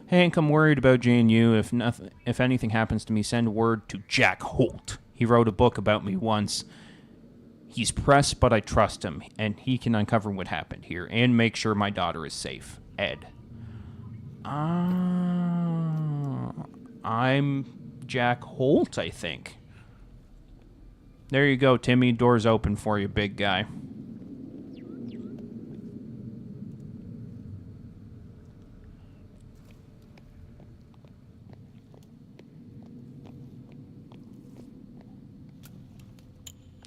Hank, I'm worried about JNU. If anything happens to me, send word to Jack Holt. He wrote a book about me once. He's pressed, but I trust him, and he can uncover what happened here and make sure my daughter is safe. Ed. I'm Jack Holt, I think. There you go, Timmy. Door's open for you, big guy.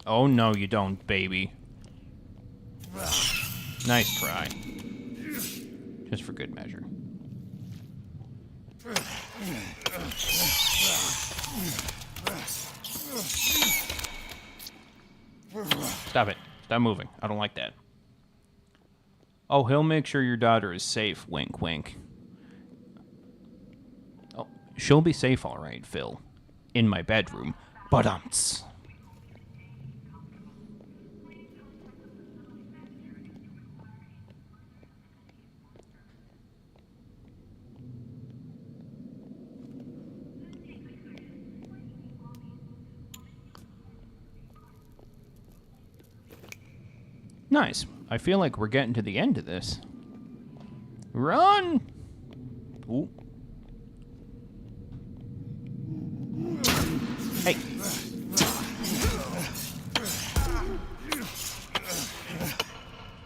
Oh, no, you don't, baby. Nice try. Just for good measure. Stop it. Stop moving. I don't like that. Oh, he'll make sure your daughter is safe. Wink, wink. Oh, she'll be safe, all right, Phil. In my bedroom. But nice. I feel like we're getting to the end of this. Run! Ooh. Hey.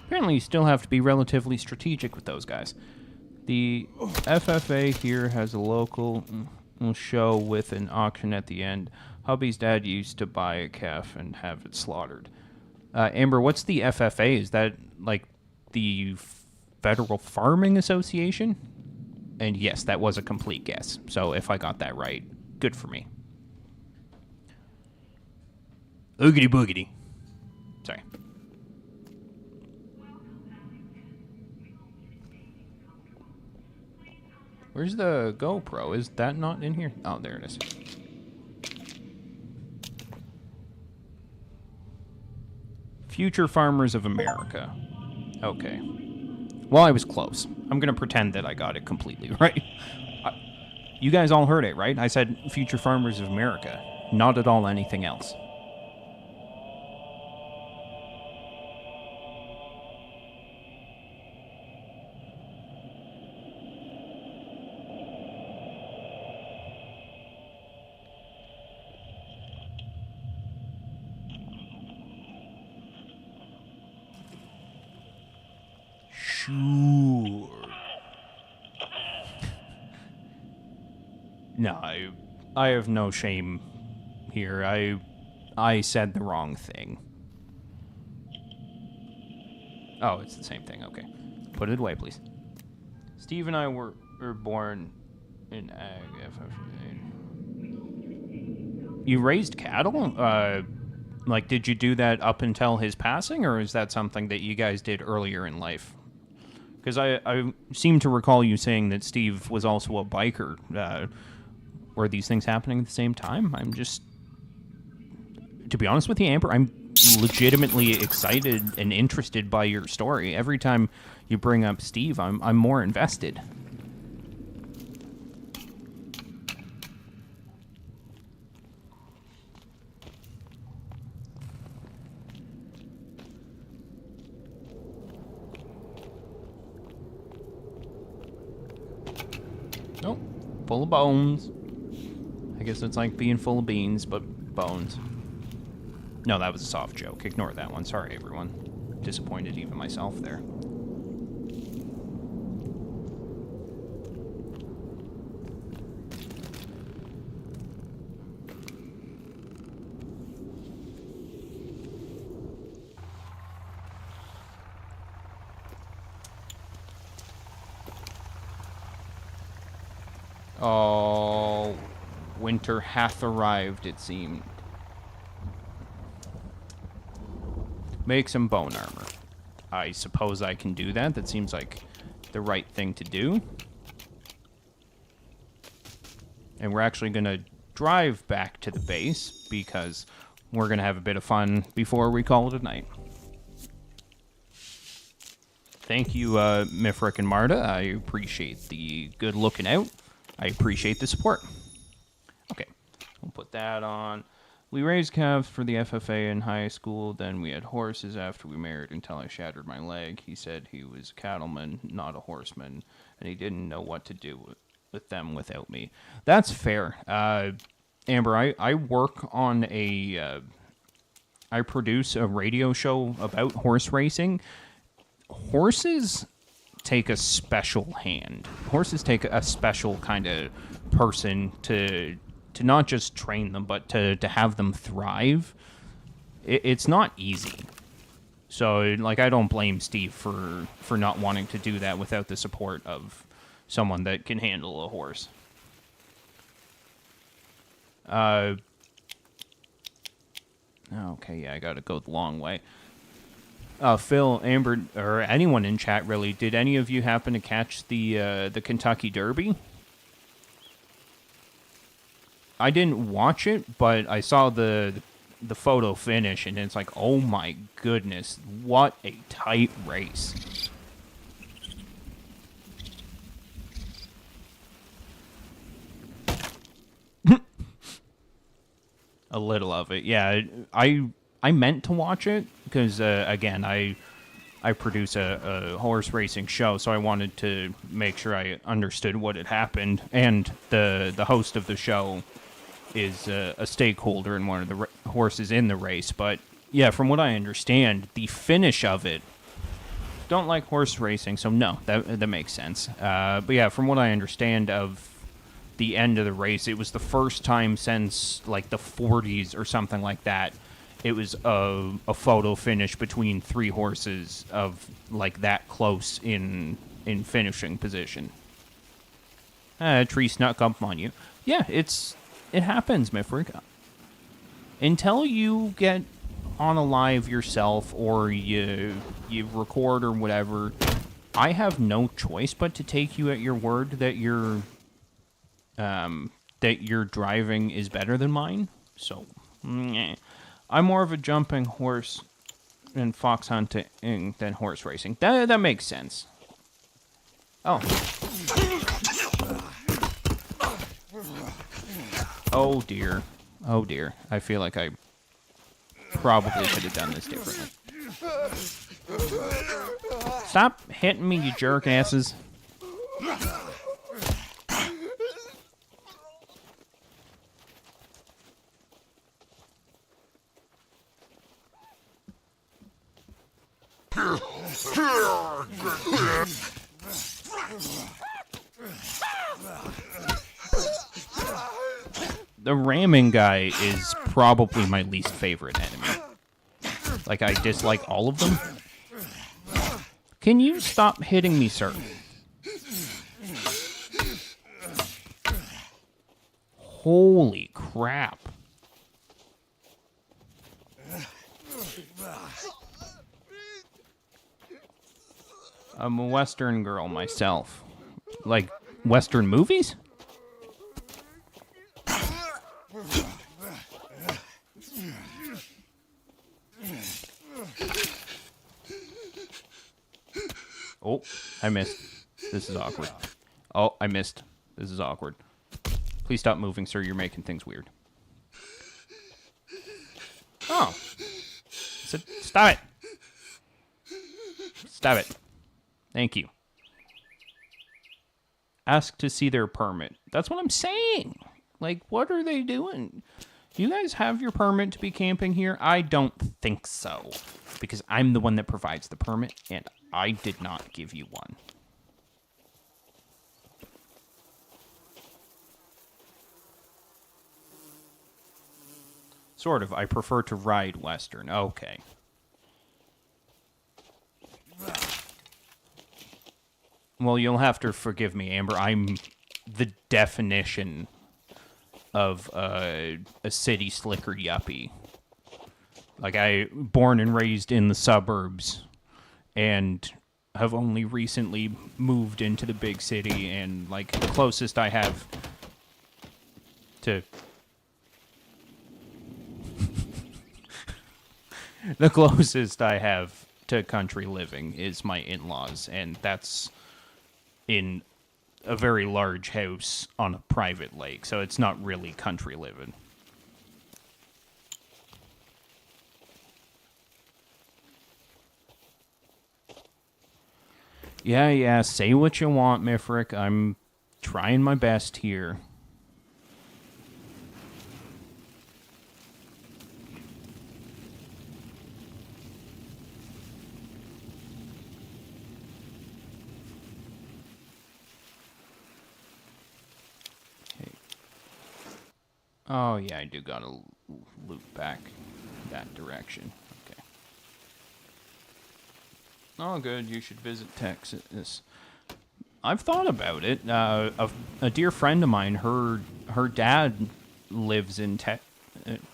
Apparently you still have to be relatively strategic with those guys. The FFA here has a local show with an auction at the end. Hubby's dad used to buy a calf and have it slaughtered. Amber, what's the FFA? Is that like the Federal Farming Association? And yes, that was a complete guess. So if I got that right, good for me. Oogity boogity. Sorry. Where's the GoPro? Is that not in here? Oh, there it is. Future Farmers of America. Okay. Well, I was close. I'm going to pretend that I got it completely right. You guys all heard it, right? I said Future Farmers of America. Not at all anything else. Sure. No, I have no shame here. I said the wrong thing. Oh, it's the same thing. Okay. Put it away, please. Steve and I were born in Ag. You raised cattle? Like, did you do that up until his passing, or is that something that you guys did earlier in life? Because I seem to recall you saying that Steve was also a biker. Were these things happening at the same time? I'm just... To be honest with you, Amber, I'm legitimately excited and interested by your story. Every time you bring up Steve, I'm more invested. Oh, full of bones. I guess it's like being full of beans, but bones. No, that was a soft joke. Ignore that one. Sorry, everyone. Disappointed even myself there. Oh, winter hath arrived, it seemed. Make some bone armor. I suppose I can do that. That seems like the right thing to do. And we're actually going to drive back to the base because we're going to have a bit of fun before we call it a night. Thank you, Mifric and Marta. I appreciate the good looking out. I appreciate the support. Okay, we'll put that on. We raised calves for the FFA in high school. Then we had horses after we married until I shattered my leg. He said he was a cattleman, not a horseman, and he didn't know what to do with them without me. That's fair. Amber, I work on a... I produce a radio show about horse racing. Horses take a special hand. Horses take a special kind of person to not just train them, but to have them thrive. it's not easy. So, like, I don't blame Steve for not wanting to do that without the support of someone that can handle a horse. Okay, yeah, I gotta go the long way. Phil, Amber, or anyone in chat, really, did any of you happen to catch the Kentucky Derby? I didn't watch it, but I saw the photo finish, and it's like, oh my goodness, what a tight race. A little of it, yeah. I meant to watch it because again, I produce a horse racing show, so I wanted to make sure I understood what had happened. And the host of the show is a stakeholder in one of the horses in the race. But yeah, from what I understand, the finish of it. Don't like horse racing, so no, that makes sense. But yeah, from what I understand of the end of the race, it was the first time since like the 40s or something like that. It was a photo finish between three horses of like that close in finishing position. A tree snuck up on you. Yeah, it happens, Mifric. Until you get on a live yourself or you record or whatever, I have no choice but to take you at your word that your driving is better than mine. So, I'm more of a jumping horse and fox hunting than horse racing. That makes sense. Oh. Oh dear. Oh dear. I feel like I probably could have done this differently. Stop hitting me, you jerk asses. The ramming guy is probably my least favorite enemy. Like, I dislike all of them. Can you stop hitting me, sir? Holy crap. I'm a Western girl myself. Like, Western movies? Oh, I missed. This is awkward. Oh, I missed. This is awkward. Please stop moving, sir. You're making things weird. Oh. Stop it. Stop it. Thank you. Ask to see their permit. That's what I'm saying. Like, what are they doing? You guys have your permit to be camping here? I don't think so. Because I'm the one that provides the permit, and I did not give you one. Sort of. I prefer to ride Western. Okay. Well, you'll have to forgive me, Amber. I'm the definition of a city slicker yuppie. Like, I born and raised in the suburbs and have only recently moved into the big city, and like the closest I have to the closest I have to country living is my in-laws, and that's in a very large house on a private lake, so it's not really country living. Yeah, say what you want, Mifric. I'm trying my best here. Oh, yeah, I do gotta loop back that direction. Okay. Oh, good. You should visit Texas. I've thought about it. A dear friend of mine, her dad lives in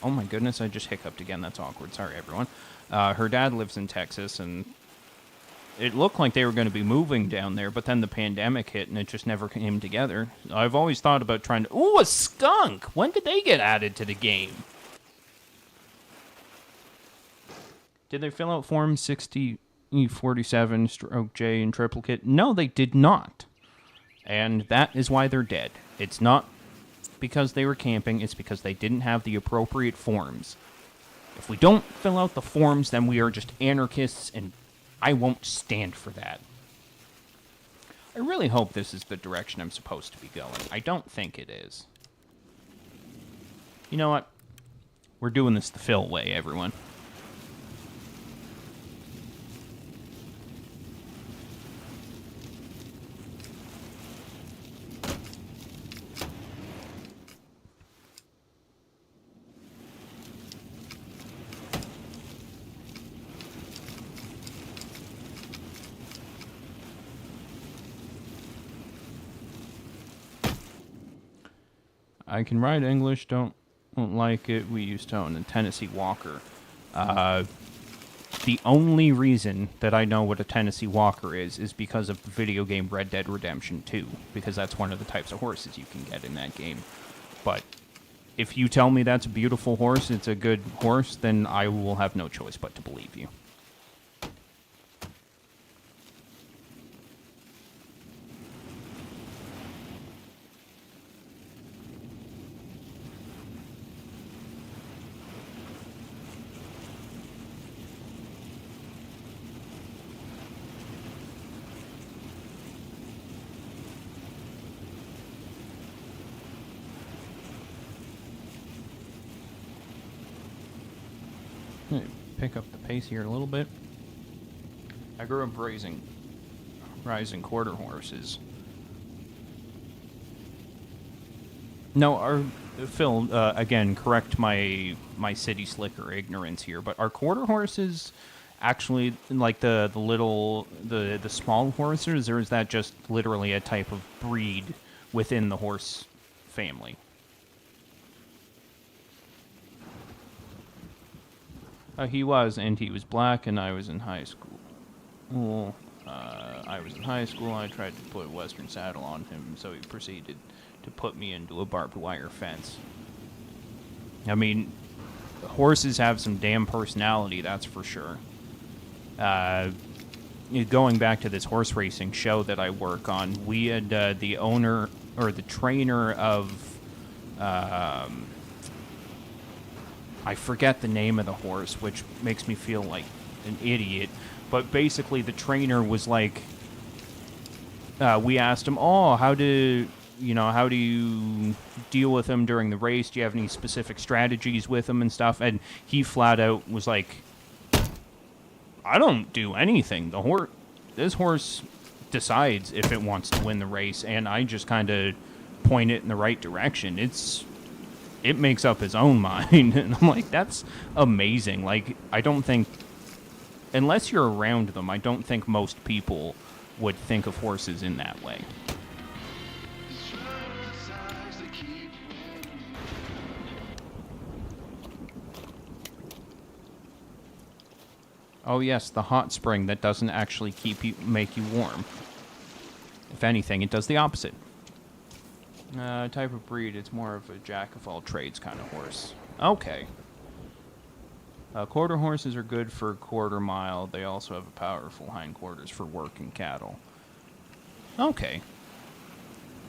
oh my goodness, I just hiccuped again. That's awkward. Sorry, everyone. Her dad lives in Texas, and it looked like they were going to be moving down there, but then the pandemic hit, and it just never came together. I've always thought about trying to... Ooh, a skunk! When did they get added to the game? Did they fill out Form 6047, stroke J, in triplicate? No, they did not. And that is why they're dead. It's not because they were camping, it's because they didn't have the appropriate forms. If we don't fill out the forms, then we are just anarchists, and I won't stand for that. I really hope this is the direction I'm supposed to be going. I don't think it is. You know what? We're doing this the Phil way, everyone. I can write English, don't like it. We used to own a Tennessee Walker. The only reason that I know what a Tennessee Walker is because of the video game Red Dead Redemption 2, because that's one of the types of horses you can get in that game. But if you tell me that's a beautiful horse, it's a good horse, then I will have no choice but to believe you. Pick up the pace here a little bit. I grew up rising quarter horses. No, Phil, again, correct my city slicker ignorance here, but are quarter horses actually like the small horses, or is that just literally a type of breed within the horse family? He was black, and I was in high school. Well, I was in high school, I tried to put a western saddle on him, so he proceeded to put me into a barbed wire fence. I mean, horses have some damn personality, that's for sure. Going back to this horse racing show that I work on, we had the owner, or the trainer of... I forget the name of the horse, which makes me feel like an idiot. But basically, the trainer was like, we asked him, how do you deal with him during the race? Do you have any specific strategies with him and stuff? And he flat out was like, I don't do anything. This horse decides if it wants to win the race, and I just kind of point it in the right direction. It makes up his own mind. And I'm like, that's amazing. Like, I don't think, unless you're around them, I don't think most people would think of horses in that way. Oh yes, the hot spring that doesn't actually make you warm. If anything, it does the opposite. Type of breed, it's more of a jack-of-all-trades kind of horse. Okay. Quarter horses are good for quarter mile. They also have powerful hindquarters for working cattle. Okay.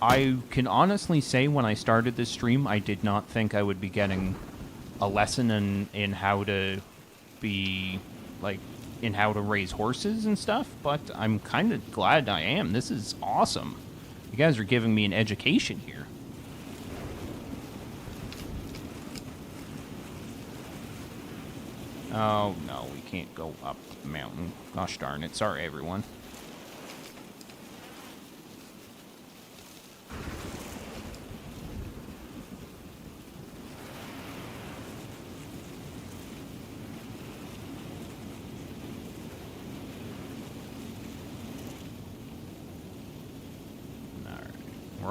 I can honestly say when I started this stream, I did not think I would be getting a lesson in how to be, like, in how to raise horses and stuff, but I'm kind of glad I am. This is awesome. You guys are giving me an education here. Oh, no, we can't go up the mountain. Gosh darn it. Sorry, everyone.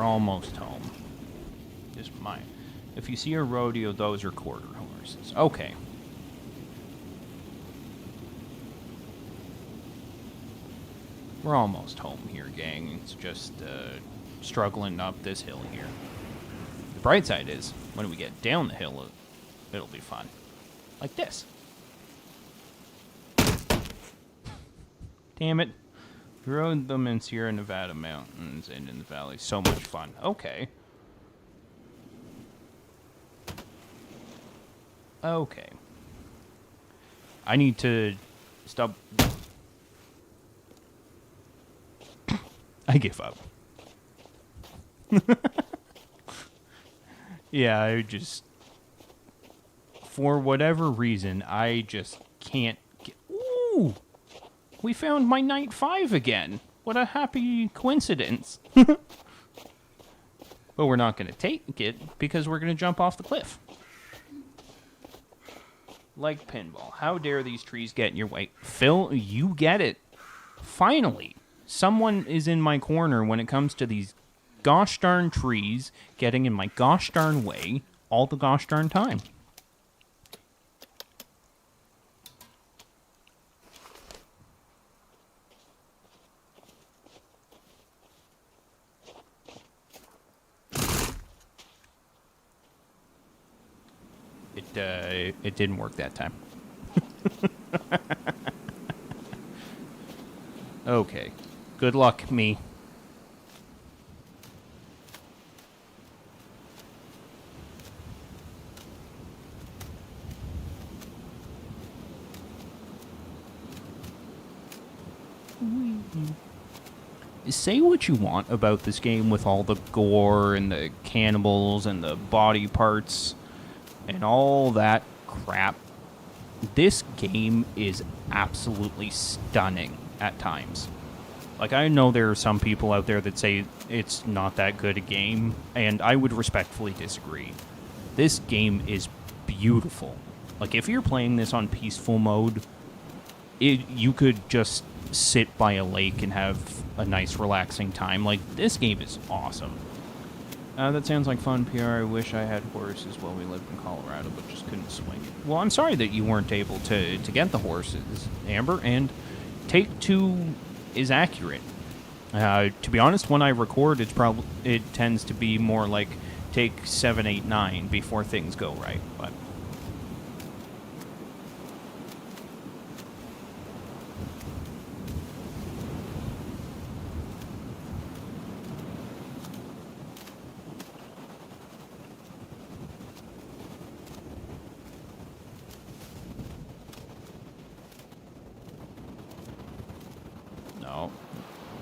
we're almost home. Just mine. If you see a rodeo, those are quarter horses. Okay. We're almost home here, gang. It's just struggling up this hill here. The bright side is, when we get down the hill, it'll be fun. Like this. Damn it. We rode them in Sierra Nevada mountains and in the valley. So much fun. Okay. Okay. I need to stop. I give up. Yeah, I just... For whatever reason, I just can't get... Ooh! We found my Night 5 again. What a happy coincidence. But we're not going to take it because we're going to jump off the cliff. Like pinball. How dare these trees get in your way? Phil, you get it. Finally, someone is in my corner when it comes to these gosh darn trees getting in my gosh darn way all the gosh darn time. It didn't work that time. Okay. Good luck, me. Say what you want about this game with all the gore and the cannibals and the body parts and all that crap. This game is absolutely stunning at times. Like, I know there are some people out there that say it's not that good a game, and I would respectfully disagree. This game is beautiful. Like, if you're playing this on peaceful mode, you could just sit by a lake and have a nice relaxing time. Like, this game is awesome. That sounds like fun, PR. I wish I had horses while we lived in Colorado, but just couldn't swing it. Well, I'm sorry that you weren't able to get the horses, Amber, and Take Two is accurate. To be honest, when I record, it tends to be more like take 7, 8, 9 before things go right, but...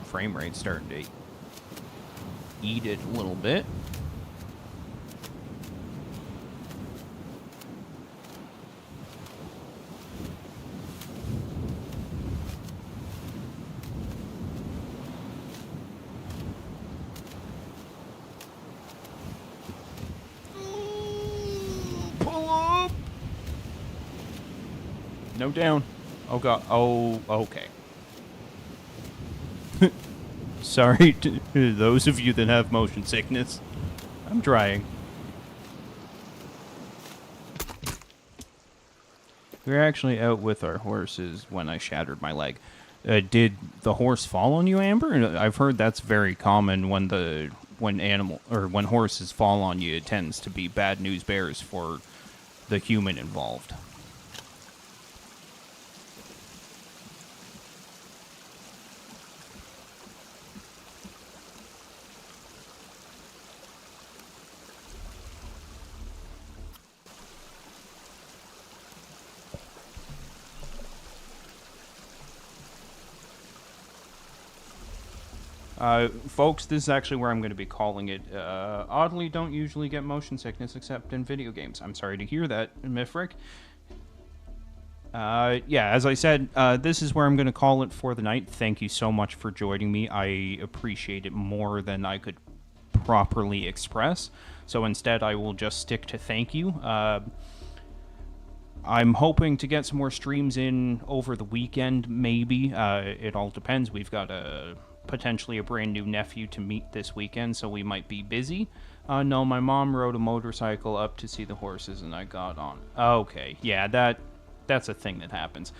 frame rate starting to eat it a little bit. Pull up! No down. Oh god. Oh, okay. Sorry to those of you that have motion sickness. I'm trying. We were actually out with our horses when I shattered my leg. Did the horse fall on you, Amber? I've heard that's very common when when horses fall on you. It tends to be bad news bears for the human involved. Folks, this is actually where I'm going to be calling it. Oddly, don't usually get motion sickness except in video games. I'm sorry to hear that, Mifric. Yeah, as I said, this is where I'm going to call it for the night. Thank you so much for joining me. I appreciate it more than I could properly express. So instead, I will just stick to thank you. I'm hoping to get some more streams in over the weekend, maybe. It all depends. We've got a potentially a brand new nephew to meet this weekend, so we might be busy. No, my mom rode a motorcycle up to see the horses, and I got on. Okay, yeah, that's a thing that happens.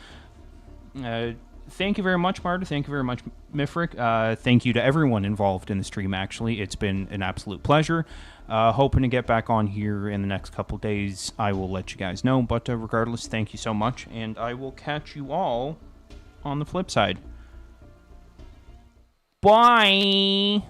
Thank you very much, Marta. Thank you very much, Mifric. Thank you to everyone involved in the stream, actually. It's been an absolute pleasure. Hoping to get back on here in the next couple days. I will let you guys know. But regardless, thank you so much. And I will catch you all on the flip side. Bye!